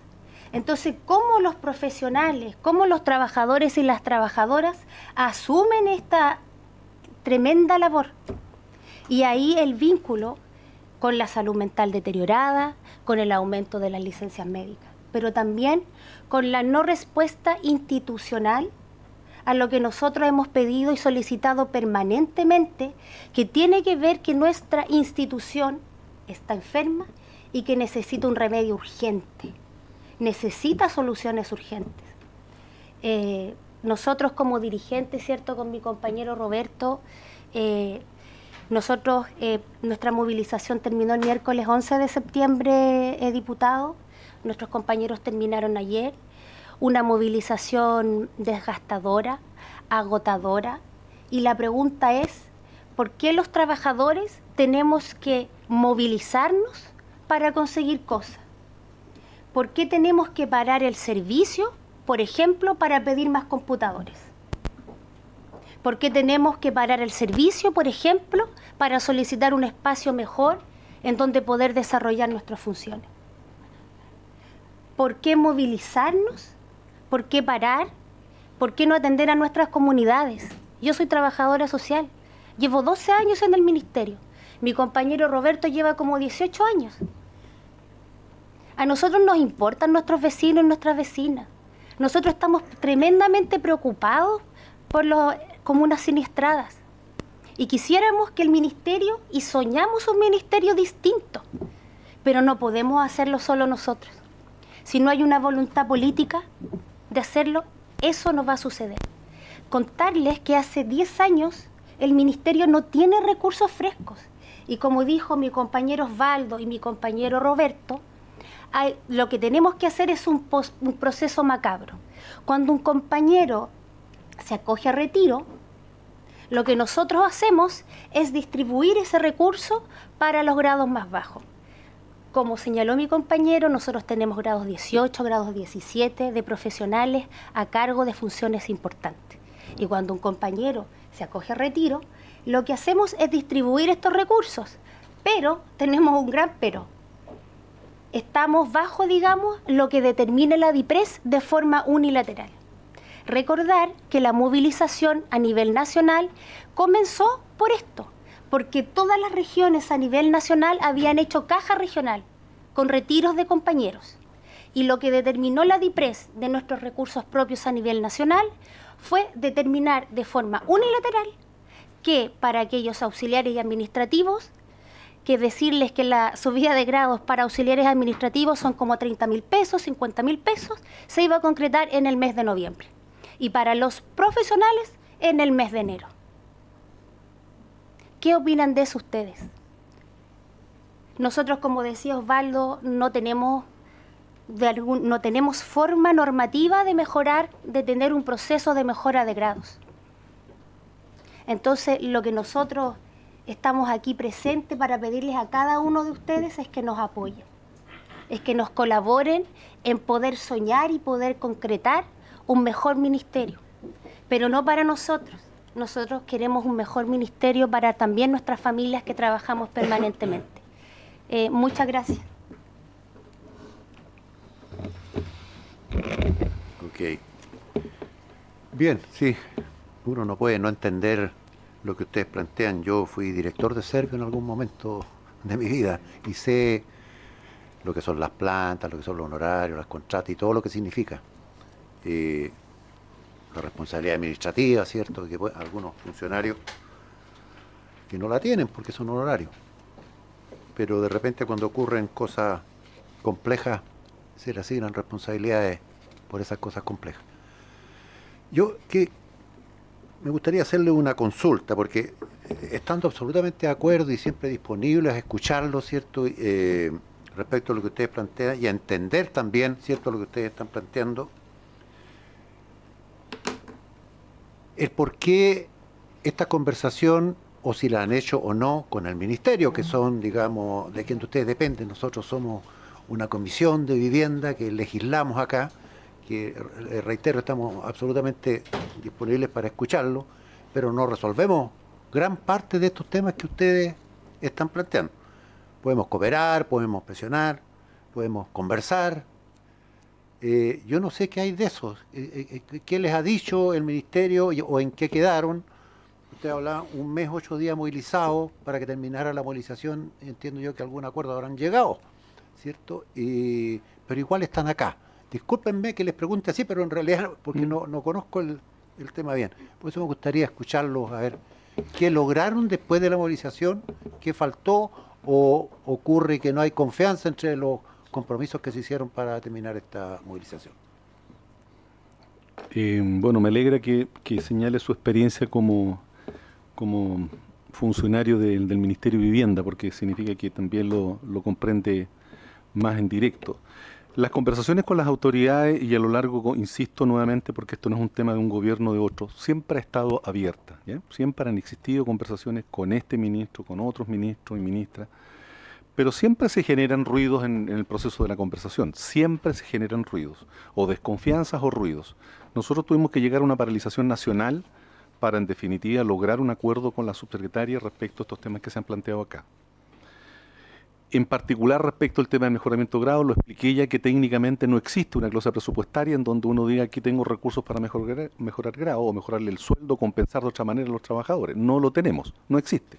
Entonces, ¿cómo los profesionales, cómo los trabajadores y las trabajadoras asumen esta tremenda labor? Y ahí el vínculo con la salud mental deteriorada, con el aumento de las licencias médicas, pero también con la no respuesta institucional a lo que nosotros hemos pedido y solicitado permanentemente, que tiene que ver que nuestra institución está enferma y que necesita un remedio urgente, necesita soluciones urgentes. Nosotros como dirigentes, ¿cierto?, con mi compañero Roberto, nuestra movilización terminó el miércoles 11 de septiembre, diputado. Nuestros compañeros terminaron ayer. Una movilización desgastadora, agotadora. Y la pregunta es, ¿por qué los trabajadores tenemos que movilizarnos para conseguir cosas? ¿Por qué tenemos que parar el servicio, por ejemplo, para pedir más computadores? ¿Por qué tenemos que parar el servicio, por ejemplo, para solicitar un espacio mejor en donde poder desarrollar nuestras funciones? ¿Por qué movilizarnos? ¿Por qué parar? ¿Por qué no atender a nuestras comunidades? Yo soy trabajadora social, llevo 12 años en el ministerio. Mi compañero Roberto lleva como 18 años. A nosotros nos importan nuestros vecinos y nuestras vecinas. Nosotros estamos tremendamente preocupados por las comunas siniestradas. Y quisiéramos que el ministerio, y soñamos un ministerio distinto, pero no podemos hacerlo solo nosotros. Si no hay una voluntad política de hacerlo, eso no va a suceder. Contarles que hace 10 años el ministerio no tiene recursos frescos. Y como dijo mi compañero Osvaldo y mi compañero Roberto, lo que tenemos que hacer es un proceso macabro. Cuando un compañero se acoge a retiro, lo que nosotros hacemos es distribuir ese recurso para los grados más bajos. Como señaló mi compañero, nosotros tenemos grados 18, grados 17 de profesionales a cargo de funciones importantes. Y cuando un compañero se acoge a retiro, lo que hacemos es distribuir estos recursos. Pero tenemos un gran pero. Estamos bajo, digamos, lo que determina la DIPRES de forma unilateral. Recordar que la movilización a nivel nacional comenzó por esto, porque todas las regiones a nivel nacional habían hecho caja regional con retiros de compañeros. Y lo que determinó la DIPRES de nuestros recursos propios a nivel nacional fue determinar de forma unilateral que para aquellos auxiliares y administrativos, que decirles que la subida de grados para auxiliares administrativos son como 30.000 pesos, 50.000 pesos, se iba a concretar en el mes de noviembre. Y para los profesionales, en el mes de enero. ¿Qué opinan de eso ustedes? Nosotros, como decía Osvaldo, no tenemos forma normativa de mejorar, de tener un proceso de mejora de grados. Entonces, lo que nosotros estamos aquí presentes para pedirles a cada uno de ustedes es que nos apoyen, es que nos colaboren en poder soñar y poder concretar un mejor ministerio, pero no para nosotros. Nosotros queremos un mejor ministerio para también nuestras familias que trabajamos permanentemente. Muchas gracias. Ok. Bien, sí. Uno no puede no entender lo que ustedes plantean. Yo fui director de Servio en algún momento de mi vida y sé lo que son las plantas, lo que son los honorarios, las contratas y todo lo que significa. La responsabilidad administrativa, ¿cierto? Que algunos funcionarios que no la tienen porque son honorarios. Pero de repente cuando ocurren cosas complejas, se le asignan responsabilidades por esas cosas complejas. Yo me gustaría hacerle una consulta, porque estando absolutamente de acuerdo y siempre disponibles a escucharlo, ¿cierto? Respecto a lo que ustedes plantean y a entender también, ¿cierto?, lo que ustedes están planteando, el por qué esta conversación o si la han hecho o no con el ministerio, que son, digamos, de quien ustedes dependen. Nosotros somos una comisión de vivienda que legislamos acá, que reitero, estamos absolutamente disponibles para escucharlo, pero no resolvemos gran parte de estos temas que ustedes están planteando. Podemos cooperar, podemos presionar, podemos conversar. Yo no sé qué hay de eso. ¿Qué les ha dicho el ministerio o en qué quedaron? Usted hablaba 1 mes, 8 días movilizados para que terminara la movilización. Entiendo yo que a algún acuerdo habrán llegado, ¿cierto? Pero igual están acá. Discúlpenme que les pregunte así, pero en realidad porque no conozco el tema bien. Por eso me gustaría escucharlos, a ver qué lograron después de la movilización, qué faltó, o ocurre que no hay confianza entre los compromisos que se hicieron para terminar esta movilización. Bueno, me alegra que señale su experiencia como funcionario del Ministerio de Vivienda, porque significa que también lo comprende más en directo. Las conversaciones con las autoridades, y a lo largo, insisto nuevamente, porque esto no es un tema de un gobierno o de otro, siempre ha estado abierta, ¿ya? Siempre han existido conversaciones con este ministro, con otros ministros y ministras, pero siempre se generan ruidos en el proceso de la conversación, siempre se generan ruidos, o desconfianzas o ruidos. Nosotros tuvimos que llegar a una paralización nacional para, en definitiva, lograr un acuerdo con la subsecretaria respecto a estos temas que se han planteado acá. En particular, respecto al tema de mejoramiento de grado, lo expliqué ya que técnicamente no existe una glosa presupuestaria en donde uno diga aquí tengo recursos para mejorar grado o mejorarle el sueldo, compensar de otra manera a los trabajadores. No lo tenemos, no existe.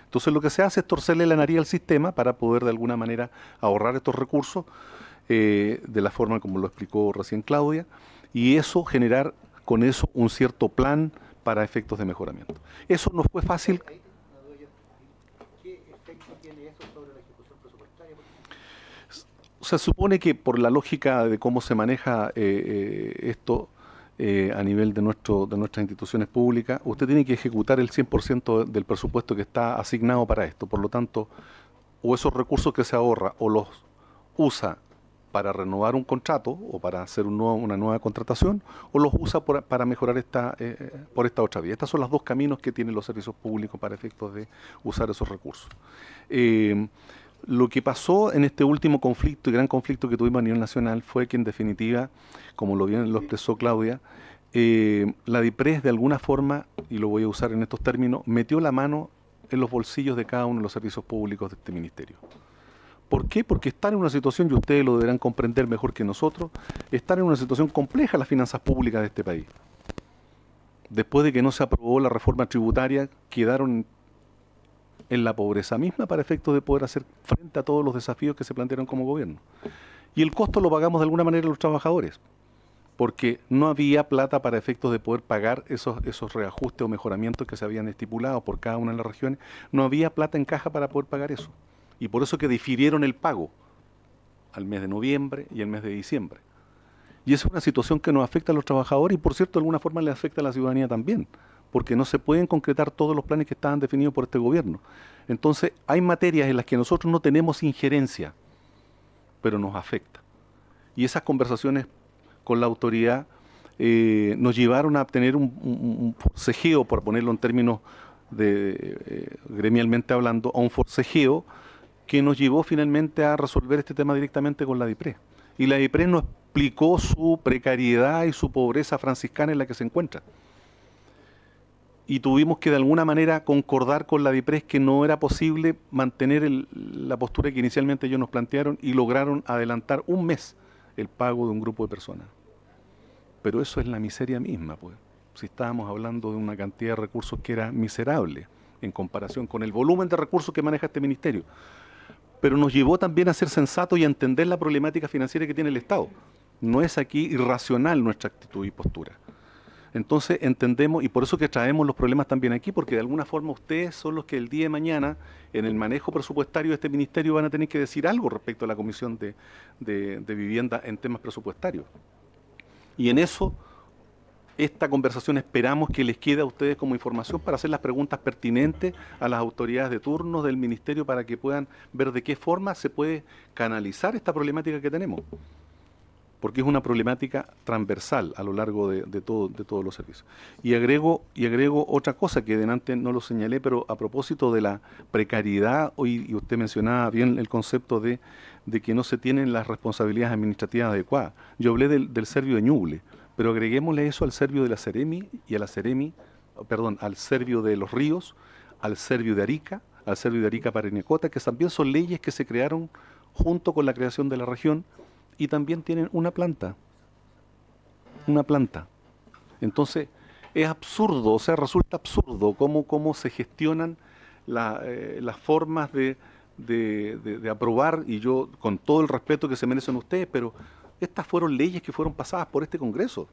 Entonces lo que se hace es torcerle la nariz al sistema para poder de alguna manera ahorrar estos recursos de la forma como lo explicó recién Claudia, y eso generar con eso un cierto plan para efectos de mejoramiento. Eso no fue fácil. Se supone que por la lógica de cómo se maneja esto a nivel de nuestras instituciones públicas, usted tiene que ejecutar el 100% del presupuesto que está asignado para esto. Por lo tanto, o esos recursos que se ahorra o los usa para renovar un contrato o para hacer una nueva contratación, o los usa para mejorar por esta otra vía. Estos son los dos caminos que tienen los servicios públicos para efectos de usar esos recursos. Lo que pasó en este último conflicto y gran conflicto que tuvimos a nivel nacional fue que, en definitiva, como lo expresó Claudia, la DIPRES de alguna forma, y lo voy a usar en estos términos, metió la mano en los bolsillos de cada uno de los servicios públicos de este ministerio. ¿Por qué? Porque están en una situación, y ustedes lo deberán comprender mejor que nosotros, están en una situación compleja las finanzas públicas de este país. Después de que no se aprobó la reforma tributaria, quedaron en la pobreza misma para efectos de poder hacer frente a todos los desafíos que se plantearon como gobierno. Y el costo lo pagamos de alguna manera los trabajadores, porque no había plata para efectos de poder pagar esos reajustes o mejoramientos que se habían estipulado por cada una de las regiones. No había plata en caja para poder pagar eso. Y por eso que difirieron el pago al mes de noviembre y al mes de diciembre. Y esa es una situación que nos afecta a los trabajadores y, por cierto, de alguna forma le afecta a la ciudadanía también, porque no se pueden concretar todos los planes que estaban definidos por este gobierno. Entonces, hay materias en las que nosotros no tenemos injerencia, pero nos afecta. Y esas conversaciones con la autoridad nos llevaron a obtener un forcejeo, por ponerlo en términos gremialmente hablando, a un forcejeo que nos llevó finalmente a resolver este tema directamente con la DIPRES. Y la DIPRES nos explicó su precariedad y su pobreza franciscana en la que se encuentra. Y tuvimos que de alguna manera concordar con la DIPRES que no era posible mantener la postura que inicialmente ellos nos plantearon, y lograron adelantar 1 mes el pago de un grupo de personas. Pero eso es la miseria misma, pues. Si estábamos hablando de una cantidad de recursos que era miserable en comparación con el volumen de recursos que maneja este ministerio. Pero nos llevó también a ser sensatos y a entender la problemática financiera que tiene el Estado. No es aquí irracional nuestra actitud y postura. Entonces entendemos, y por eso que traemos los problemas también aquí, porque de alguna forma ustedes son los que el día de mañana, en el manejo presupuestario de este ministerio, van a tener que decir algo respecto a la Comisión de Vivienda en temas presupuestarios. Y en eso, esta conversación esperamos que les quede a ustedes como información para hacer las preguntas pertinentes a las autoridades de turno del ministerio, para que puedan ver de qué forma se puede canalizar esta problemática que tenemos. porque es una problemática transversal a lo largo de todos los servicios. Y agrego otra cosa que delante no lo señalé, pero a propósito de la precariedad, hoy y usted mencionaba bien el concepto de que no se tienen las responsabilidades administrativas adecuadas. Yo hablé del Servio de Ñuble, pero agreguémosle eso al Servio de la Seremi y a la Seremi, perdón, al Servio de los Ríos, al Servio de Arica, al Servio de Arica Parinacota, que también son leyes que se crearon junto con la creación de la región y también tienen una planta. Entonces, es absurdo, o sea, resulta absurdo cómo se gestionan las formas de aprobar, y yo con todo el respeto que se merecen ustedes, pero estas fueron leyes que fueron pasadas por este Congreso.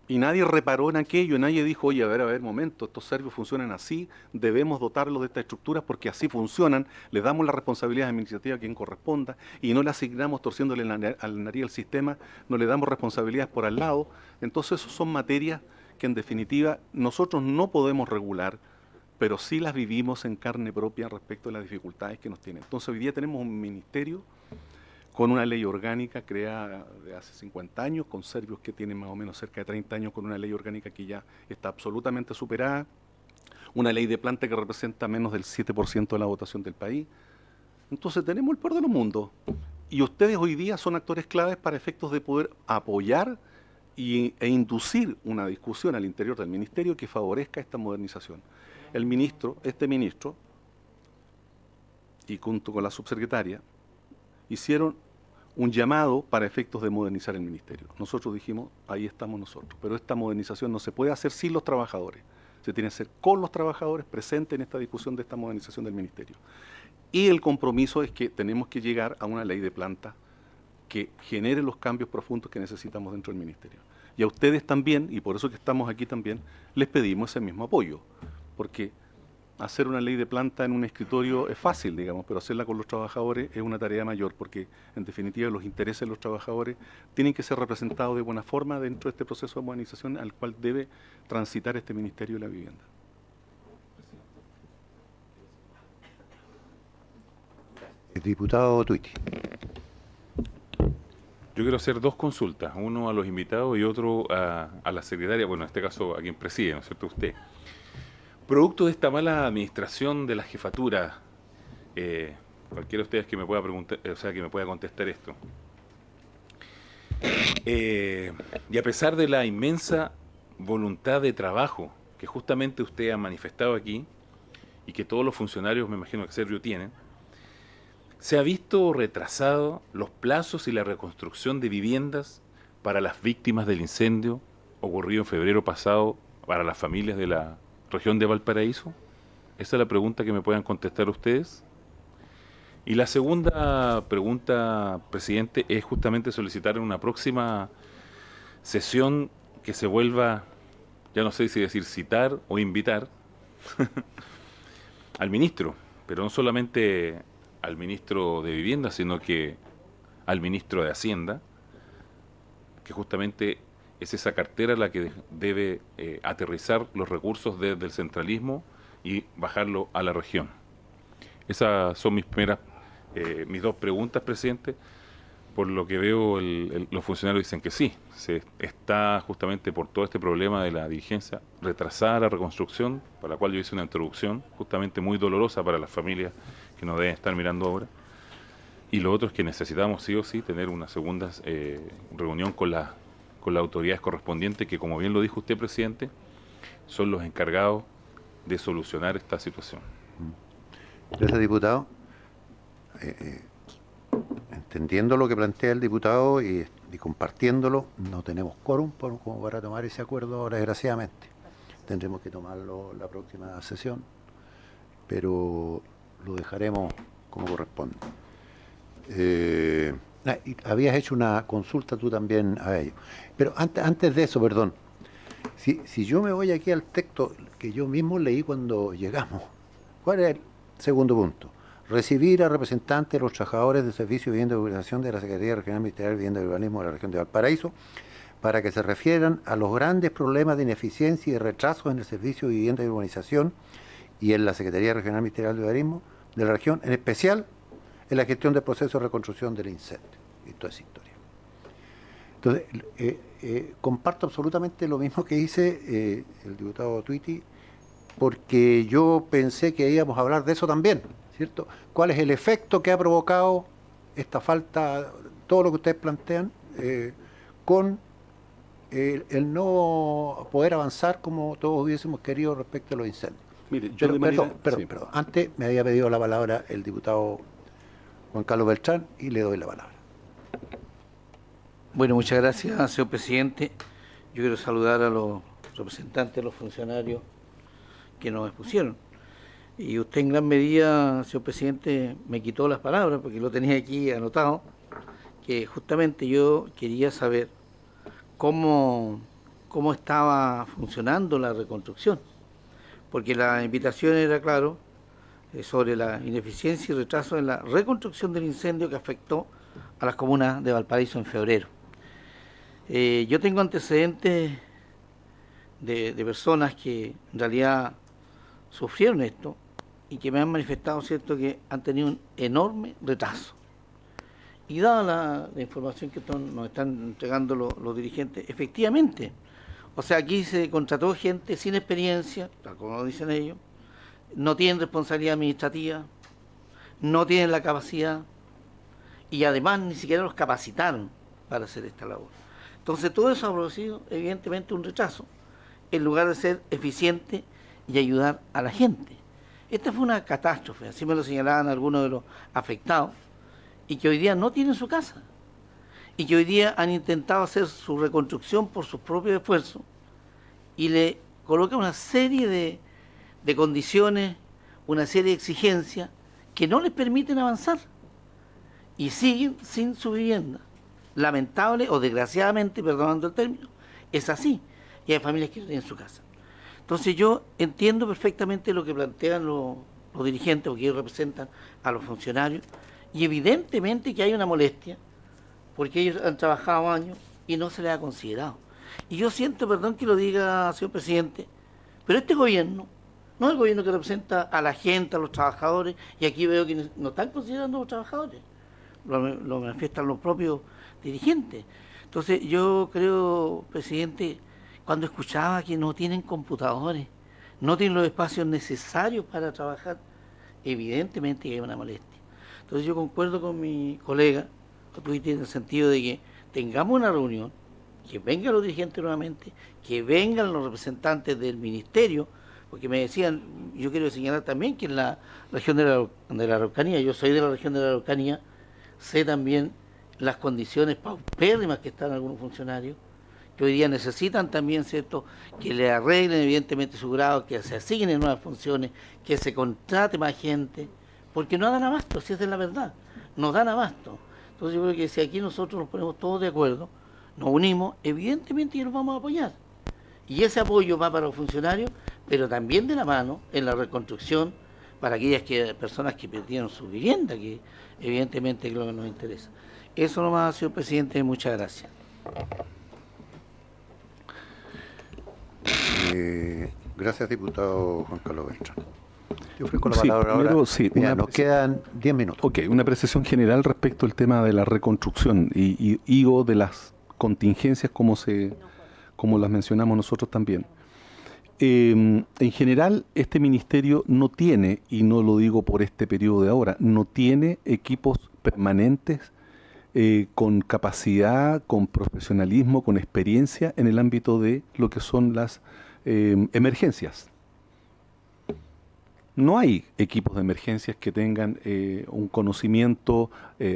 Y nadie reparó en aquello, nadie dijo, oye, a ver, momento, estos servicios funcionan así, debemos dotarlos de estas estructuras porque así funcionan, les damos la responsabilidad administrativa a quien corresponda y no le asignamos torciéndole la nariz al sistema, no le damos responsabilidades por al lado. Entonces, eso son materias que en definitiva nosotros no podemos regular, pero sí las vivimos en carne propia respecto a las dificultades que nos tienen. Entonces, hoy día tenemos un ministerio con una ley orgánica creada de hace 50 años, con servicios que tienen más o menos cerca de 30 años, con una ley orgánica que ya está absolutamente superada, una ley de planta que representa menos del 7% de la votación del país. Entonces tenemos el peor de los mundos. Y ustedes hoy día son actores claves para efectos de poder apoyar e inducir una discusión al interior del ministerio que favorezca esta modernización. Este ministro, y junto con la subsecretaria, hicieron un llamado para efectos de modernizar el ministerio. Nosotros dijimos, ahí estamos nosotros, pero esta modernización no se puede hacer sin los trabajadores, se tiene que hacer con los trabajadores presentes en esta discusión de esta modernización del ministerio. Y el compromiso es que tenemos que llegar a una ley de planta que genere los cambios profundos que necesitamos dentro del ministerio. Y a ustedes también, y por eso que estamos aquí también, les pedimos ese mismo apoyo, porque hacer una ley de planta en un escritorio es fácil, digamos, pero hacerla con los trabajadores es una tarea mayor, porque en definitiva los intereses de los trabajadores tienen que ser representados de buena forma dentro de este proceso de modernización al cual debe transitar este Ministerio de la Vivienda. El diputado Twitty. Yo quiero hacer dos consultas, uno a los invitados y otro a la secretaria, bueno, en este caso a quien preside, ¿no es cierto?, usted. Producto de esta mala administración de la jefatura, cualquiera de ustedes que me pueda preguntar, que me pueda contestar esto. Y a pesar de la inmensa voluntad de trabajo que justamente usted ha manifestado aquí y que todos los funcionarios, me imagino que Sergio tienen, se ha visto retrasado los plazos y la reconstrucción de viviendas para las víctimas del incendio ocurrido en febrero pasado para las familias de la región de Valparaíso. Esa es la pregunta que me puedan contestar ustedes. Y la segunda pregunta, presidente, es justamente solicitar en una próxima sesión que se vuelva, ya no sé si decir citar o invitar, al ministro, pero no solamente al ministro de Vivienda, sino que al ministro de Hacienda, que justamente es esa cartera la que debe aterrizar los recursos desde el centralismo y bajarlo a la región. Esas son mis dos preguntas, presidente. Por lo que veo, los funcionarios dicen que sí, se está justamente por todo este problema de la dirigencia retrasada la reconstrucción, para la cual yo hice una introducción justamente muy dolorosa para las familias que nos deben estar mirando ahora. Y lo otro es que necesitamos sí o sí tener una segunda reunión con las autoridades correspondientes, que como bien lo dijo usted, presidente, son los encargados de solucionar esta situación. Gracias, diputado. Entendiendo lo que plantea el diputado y compartiéndolo, no tenemos quórum como para tomar ese acuerdo ahora, desgraciadamente. Tendremos que tomarlo la próxima sesión, pero lo dejaremos como corresponde. Y habías hecho una consulta tú también a ellos. Pero antes de eso, perdón, si yo me voy aquí al texto que yo mismo leí cuando llegamos, ¿cuál es el segundo punto? Recibir a representantes de los trabajadores de Servicio de Vivienda y Urbanización de la Secretaría Regional Ministerial de Vivienda y Urbanismo de la región de Valparaíso para que se refieran a los grandes problemas de ineficiencia y de retrasos en el Servicio de Vivienda y Urbanización y en la Secretaría Regional Ministerial de Urbanismo de la región, en especial en la gestión del proceso de reconstrucción del incendio y toda esa historia. Entonces, comparto absolutamente lo mismo que dice el diputado Twitty, porque yo pensé que íbamos a hablar de eso también, ¿cierto? ¿Cuál es el efecto que ha provocado esta falta, todo lo que ustedes plantean, con el no poder avanzar como todos hubiésemos querido respecto a los incendios? Mire, yo Perdón. Antes me había pedido la palabra el diputado Juan Carlos Beltrán y le doy la palabra. Bueno, muchas gracias, señor presidente. Yo quiero saludar a los representantes, los funcionarios que nos expusieron. Y usted en gran medida, señor presidente, me quitó las palabras porque lo tenía aquí anotado, que justamente yo quería saber cómo estaba funcionando la reconstrucción. Porque la invitación era, claro, sobre la ineficiencia y retraso en la reconstrucción del incendio que afectó a las comunas de Valparaíso en febrero. Yo tengo antecedentes de personas que en realidad sufrieron esto y que me han manifestado, ¿cierto?, que han tenido un enorme retraso. Y dada la información que nos están entregando los dirigentes, efectivamente, o sea, aquí se contrató gente sin experiencia, tal como lo dicen ellos, no tienen responsabilidad administrativa, no tienen la capacidad y además ni siquiera los capacitaron para hacer esta labor. Entonces todo eso ha producido evidentemente un retraso, en lugar de ser eficiente y ayudar a la gente. Esta fue una catástrofe, así me lo señalaban algunos de los afectados, y que hoy día no tienen su casa, y que hoy día han intentado hacer su reconstrucción por sus propios esfuerzos, y le colocan una serie de condiciones, una serie de exigencias que no les permiten avanzar, y siguen sin su vivienda. Lamentable o desgraciadamente, perdonando el término, es así, y hay familias que no tienen su casa. Entonces yo entiendo perfectamente lo que plantean los dirigentes, porque ellos representan a los funcionarios, y evidentemente que hay una molestia, porque ellos han trabajado años y no se les ha considerado. Y yo siento, perdón que lo diga, señor presidente, pero este gobierno no es el gobierno que representa a la gente, a los trabajadores, y aquí veo que no están considerando a los trabajadores, lo manifiestan los propios dirigentes. Entonces yo creo, presidente, cuando escuchaba que no tienen computadores, no tienen los espacios necesarios para trabajar, evidentemente que hay una molestia. Entonces yo concuerdo con mi colega, en el sentido de que tengamos una reunión, que vengan los dirigentes nuevamente, que vengan los representantes del ministerio, porque me decían, yo quiero señalar también que en la región de la Araucanía, yo soy de la región de la Araucanía, sé también las condiciones paupérrimas que están algunos funcionarios, que hoy día necesitan también, ¿cierto?, que le arreglen evidentemente su grado, que se asignen nuevas funciones, que se contrate más gente, porque no dan abasto, si esa es la verdad, no dan abasto. Entonces yo creo que si aquí nosotros nos ponemos todos de acuerdo, nos unimos, evidentemente que nos vamos a apoyar. Y ese apoyo va para los funcionarios, pero también de la mano en la reconstrucción para aquellas personas que perdieron su vivienda, que evidentemente es lo que nos interesa. Eso nomás, señor presidente, muchas gracias. Gracias, diputado Juan Carlos Beltrán. Yo ofrezco la palabra ahora. Nos quedan 10 minutos. Ok, una apreciación general respecto al tema de la reconstrucción y o de las contingencias como las mencionamos nosotros también. En general, este ministerio no tiene, y no lo digo por este periodo de ahora, no tiene equipos permanentes con capacidad, con profesionalismo, con experiencia en el ámbito de lo que son las emergencias. No hay equipos de emergencias que tengan un conocimiento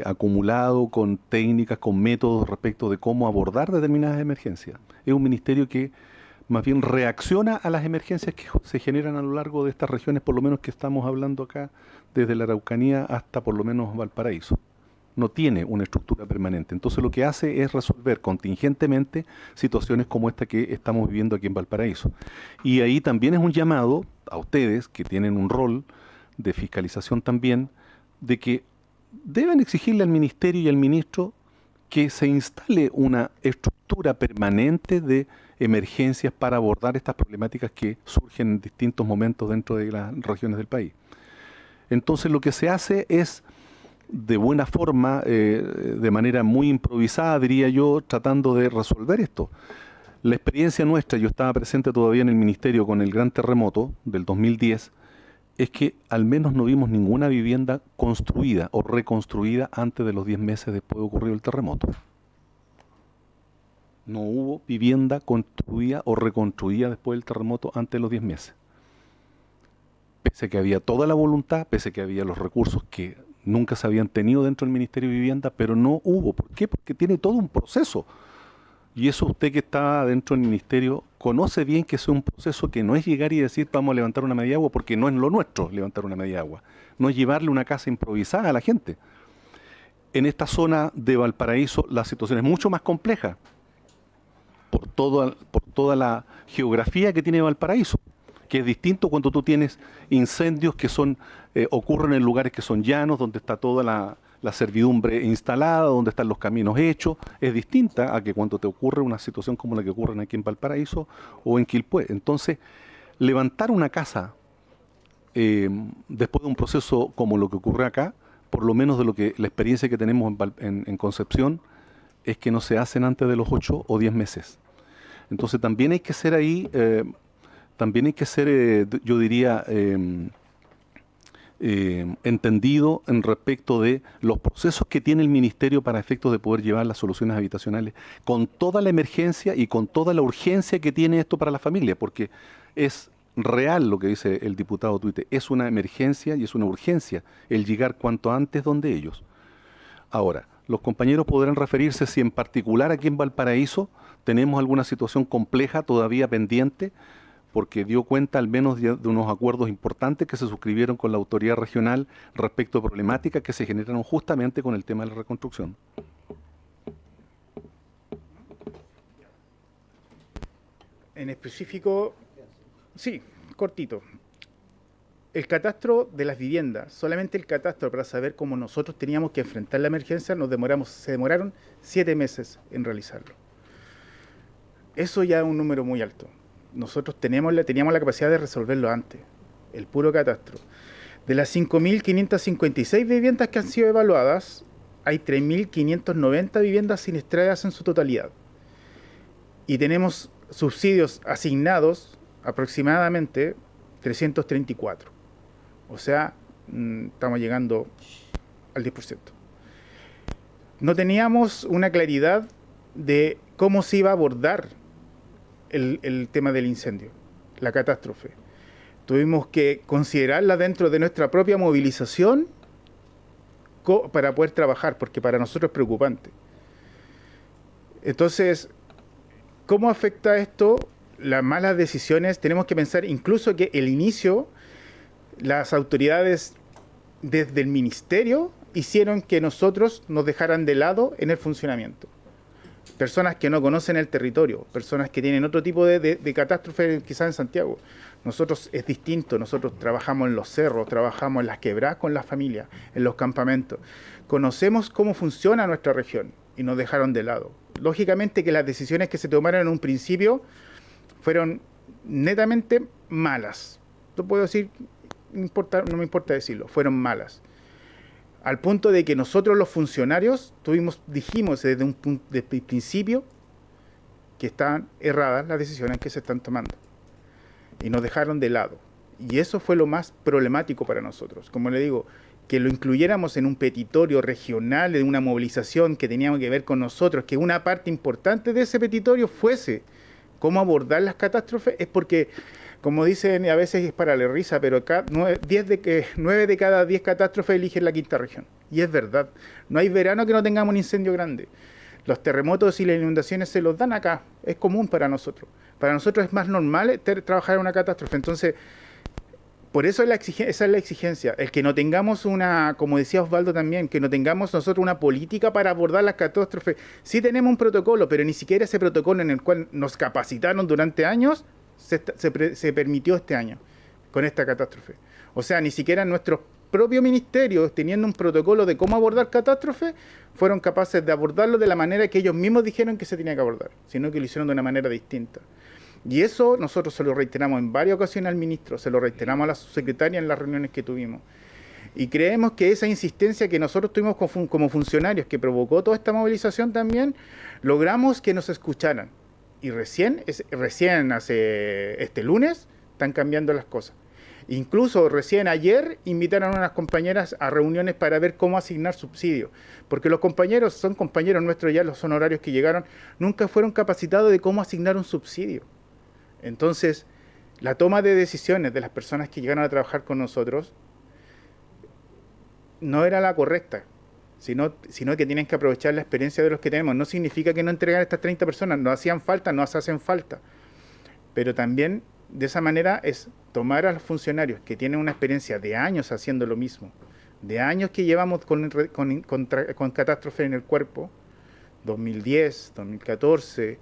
acumulado con técnicas, con métodos respecto de cómo abordar determinadas emergencias. Es un ministerio que más bien reacciona a las emergencias que se generan a lo largo de estas regiones, por lo menos que estamos hablando acá, desde la Araucanía hasta por lo menos Valparaíso. No tiene una estructura permanente. Entonces lo que hace es resolver contingentemente situaciones como esta que estamos viviendo aquí en Valparaíso. Y ahí también es un llamado a ustedes, que tienen un rol de fiscalización también, de que deben exigirle al ministerio y al ministro que se instale una estructura permanente de emergencias para abordar estas problemáticas que surgen en distintos momentos dentro de las regiones del país. Entonces lo que se hace es de buena forma, de manera muy improvisada, diría yo, tratando de resolver esto. La experiencia nuestra, yo estaba presente todavía en el ministerio con el gran terremoto del 2010, es que al menos no vimos ninguna vivienda construida o reconstruida antes de los 10 meses después de ocurrido el terremoto. No hubo vivienda construida o reconstruida después del terremoto antes de los 10 meses. Pese a que había toda la voluntad, pese a que había los recursos que nunca se habían tenido dentro del Ministerio de Vivienda, pero no hubo. ¿Por qué? Porque tiene todo un proceso. Y eso usted que está dentro del Ministerio conoce bien que es un proceso que no es llegar y decir vamos a levantar una media agua, porque no es lo nuestro levantar una media agua. No es llevarle una casa improvisada a la gente. En esta zona de Valparaíso la situación es mucho más compleja por toda la geografía que tiene Valparaíso, que es distinto cuando tú tienes incendios que ocurren en lugares que son llanos, donde está toda la servidumbre instalada, donde están los caminos hechos. Es distinta a que cuando te ocurre una situación como la que ocurre aquí en Valparaíso o en Quilpué. Entonces, levantar una casa después de un proceso como lo que ocurre acá, por lo menos de la experiencia que tenemos en Concepción, es que no se hacen antes de los 8 o 10 meses. Entonces también hay que ser ahí, yo diría, entendido en respecto de los procesos que tiene el Ministerio para efectos de poder llevar las soluciones habitacionales con toda la emergencia y con toda la urgencia que tiene esto para la familia, porque es real lo que dice el diputado Tuite, es una emergencia y es una urgencia el llegar cuanto antes donde ellos. Ahora, los compañeros podrán referirse si en particular aquí en Valparaíso tenemos alguna situación compleja todavía pendiente, porque dio cuenta al menos de unos acuerdos importantes que se suscribieron con la autoridad regional respecto a problemáticas que se generaron justamente con el tema de la reconstrucción. En específico, sí, cortito. El catastro de las viviendas, solamente el catastro para saber cómo nosotros teníamos que enfrentar la emergencia, se demoraron 7 meses en realizarlo. Eso ya es un número muy alto. Nosotros teníamos la capacidad de resolverlo antes, el puro catastro. De las 5.556 viviendas que han sido evaluadas, hay 3.590 viviendas siniestradas en su totalidad. Y tenemos subsidios asignados aproximadamente 334. O sea, estamos llegando al 10%. No teníamos una claridad de cómo se iba a abordar el tema del incendio, la catástrofe. Tuvimos que considerarla dentro de nuestra propia movilización para poder trabajar, porque para nosotros es preocupante. Entonces, ¿cómo afecta esto? Las malas decisiones, tenemos que pensar incluso que el inicio, las autoridades desde el ministerio hicieron que nosotros nos dejaran de lado en el funcionamiento. Personas que no conocen el territorio, personas que tienen otro tipo de catástrofe quizás en Santiago. Nosotros es distinto, nosotros trabajamos en los cerros, trabajamos en las quebradas con las familias, en los campamentos. Conocemos cómo funciona nuestra región y nos dejaron de lado. Lógicamente que las decisiones que se tomaron en un principio fueron netamente malas. No puedo decir, no me importa decirlo, fueron malas. Al punto de que nosotros los funcionarios dijimos desde el principio que estaban erradas las decisiones que se están tomando. Y nos dejaron de lado. Y eso fue lo más problemático para nosotros. Como le digo, que lo incluyéramos en un petitorio regional, de una movilización que teníamos que ver con nosotros, que una parte importante de ese petitorio fuese cómo abordar las catástrofes, es porque, como dicen, a veces es para la risa, pero acá 9 de cada 10 catástrofes eligen la quinta región. Y es verdad. No hay verano que no tengamos un incendio grande. Los terremotos y las inundaciones se los dan acá. Es común para nosotros. Para nosotros es más normal trabajar en una catástrofe. Entonces, por eso esa es la exigencia. El que no tengamos como decía Osvaldo también, que no tengamos nosotros una política para abordar las catástrofes. Sí tenemos un protocolo, pero ni siquiera ese protocolo en el cual nos capacitaron durante años se permitió este año con esta catástrofe. O sea, ni siquiera nuestros propios ministerios, teniendo un protocolo de cómo abordar catástrofes, fueron capaces de abordarlo de la manera que ellos mismos dijeron que se tenía que abordar, sino que lo hicieron de una manera distinta. Y eso nosotros se lo reiteramos en varias ocasiones al ministro, se lo reiteramos a la subsecretaria en las reuniones que tuvimos. Y creemos que esa insistencia que nosotros tuvimos como funcionarios, que provocó toda esta movilización también, logramos que nos escucharan. Y recién hace este lunes, están cambiando las cosas. Incluso recién ayer invitaron a unas compañeras a reuniones para ver cómo asignar subsidios, porque los compañeros son compañeros nuestros ya, los honorarios que llegaron, nunca fueron capacitados de cómo asignar un subsidio. Entonces, la toma de decisiones de las personas que llegaron a trabajar con nosotros no era la correcta, sino que tienen que aprovechar la experiencia de los que tenemos. No significa que no entregar a estas 30 personas, no hacían falta, no hacen falta, pero también de esa manera es tomar a los funcionarios que tienen una experiencia de años haciendo lo mismo, de años que llevamos con catástrofe en el cuerpo, 2010, 2014,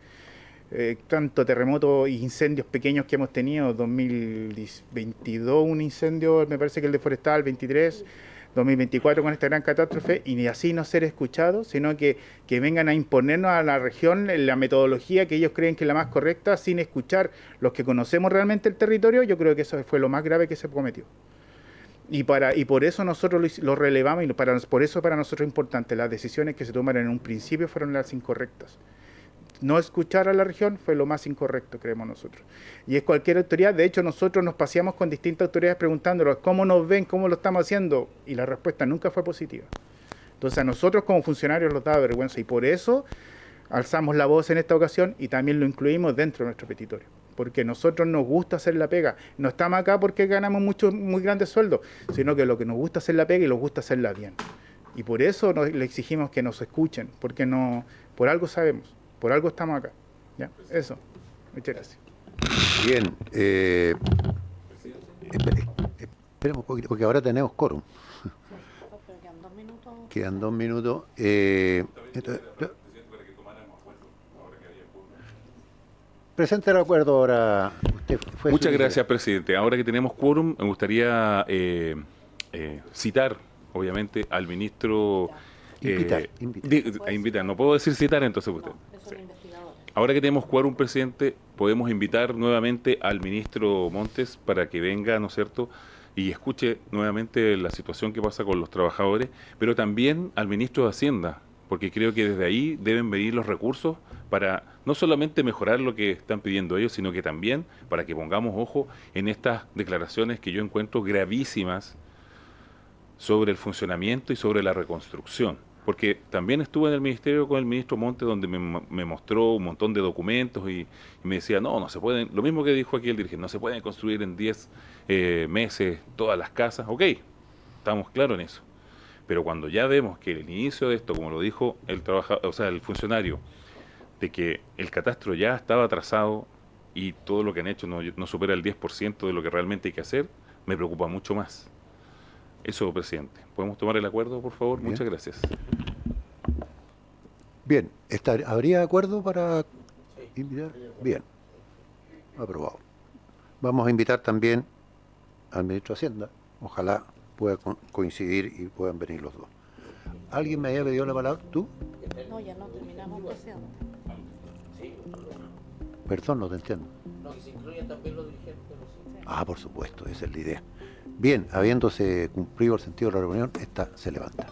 tanto terremotos e incendios pequeños que hemos tenido, 2022 un incendio, me parece que el de Forestal, 23, 2024 con esta gran catástrofe, y así no ser escuchados, sino que vengan a imponernos a la región la metodología que ellos creen que es la más correcta, sin escuchar los que conocemos realmente el territorio. Yo creo que eso fue lo más grave que se cometió. Y por eso nosotros lo relevamos, y por eso para nosotros es importante. Las decisiones que se tomaron en un principio fueron las incorrectas. No escuchar a la región fue lo más incorrecto, creemos nosotros. Y es cualquier autoridad. De hecho, nosotros nos paseamos con distintas autoridades preguntándolos cómo nos ven, cómo lo estamos haciendo, y la respuesta nunca fue positiva. Entonces a nosotros como funcionarios nos daba vergüenza, y por eso alzamos la voz en esta ocasión y también lo incluimos dentro de nuestro petitorio. Porque a nosotros nos gusta hacer la pega. No estamos acá porque ganamos muy grandes sueldos, sino que lo que nos gusta hacer la pega y nos gusta hacerla bien. Y por eso le exigimos que nos escuchen, porque por algo sabemos. Por algo estamos acá. ¿Ya? Eso. Muchas gracias. Bien. Esperemos un poquito, porque ahora tenemos quórum. Quedan 2 minutos. Presente el acuerdo ahora. Muchas gracias, presidente. Ahora que tenemos quórum, me gustaría citar, obviamente, al ministro... Invitar. No puedo decir citar, entonces usted. Ahora que tenemos quórum, presidente, podemos invitar nuevamente al ministro Montes para que venga, ¿no es cierto?, y escuche nuevamente la situación que pasa con los trabajadores, pero también al ministro de Hacienda, porque creo que desde ahí deben venir los recursos para no solamente mejorar lo que están pidiendo ellos, sino que también para que pongamos ojo en estas declaraciones que yo encuentro gravísimas sobre el funcionamiento y sobre la reconstrucción. Porque también estuve en el ministerio con el ministro Montes, donde me mostró un montón de documentos y me decía, no se pueden, lo mismo que dijo aquí el dirigente, no se pueden construir en 10 meses todas las casas. Ok, estamos claros en eso. Pero cuando ya vemos que el inicio de esto, como lo dijo el funcionario, de que el catastro ya estaba atrasado y todo lo que han hecho no supera el 10% de lo que realmente hay que hacer, me preocupa mucho más. Eso, presidente. ¿Podemos tomar el acuerdo, por favor? Bien. Muchas gracias. Bien. ¿Habría acuerdo para invitar? Bien. Aprobado. Vamos a invitar también al ministro de Hacienda. Ojalá pueda coincidir y puedan venir los dos. ¿Alguien me había pedido la palabra? ¿Tú? No, ya no terminamos, presidente. Perdón, no te entiendo. No, y se incluyen también los dirigentes. Por supuesto, esa es la idea. Bien, habiéndose cumplido el sentido de la reunión, esta se levanta.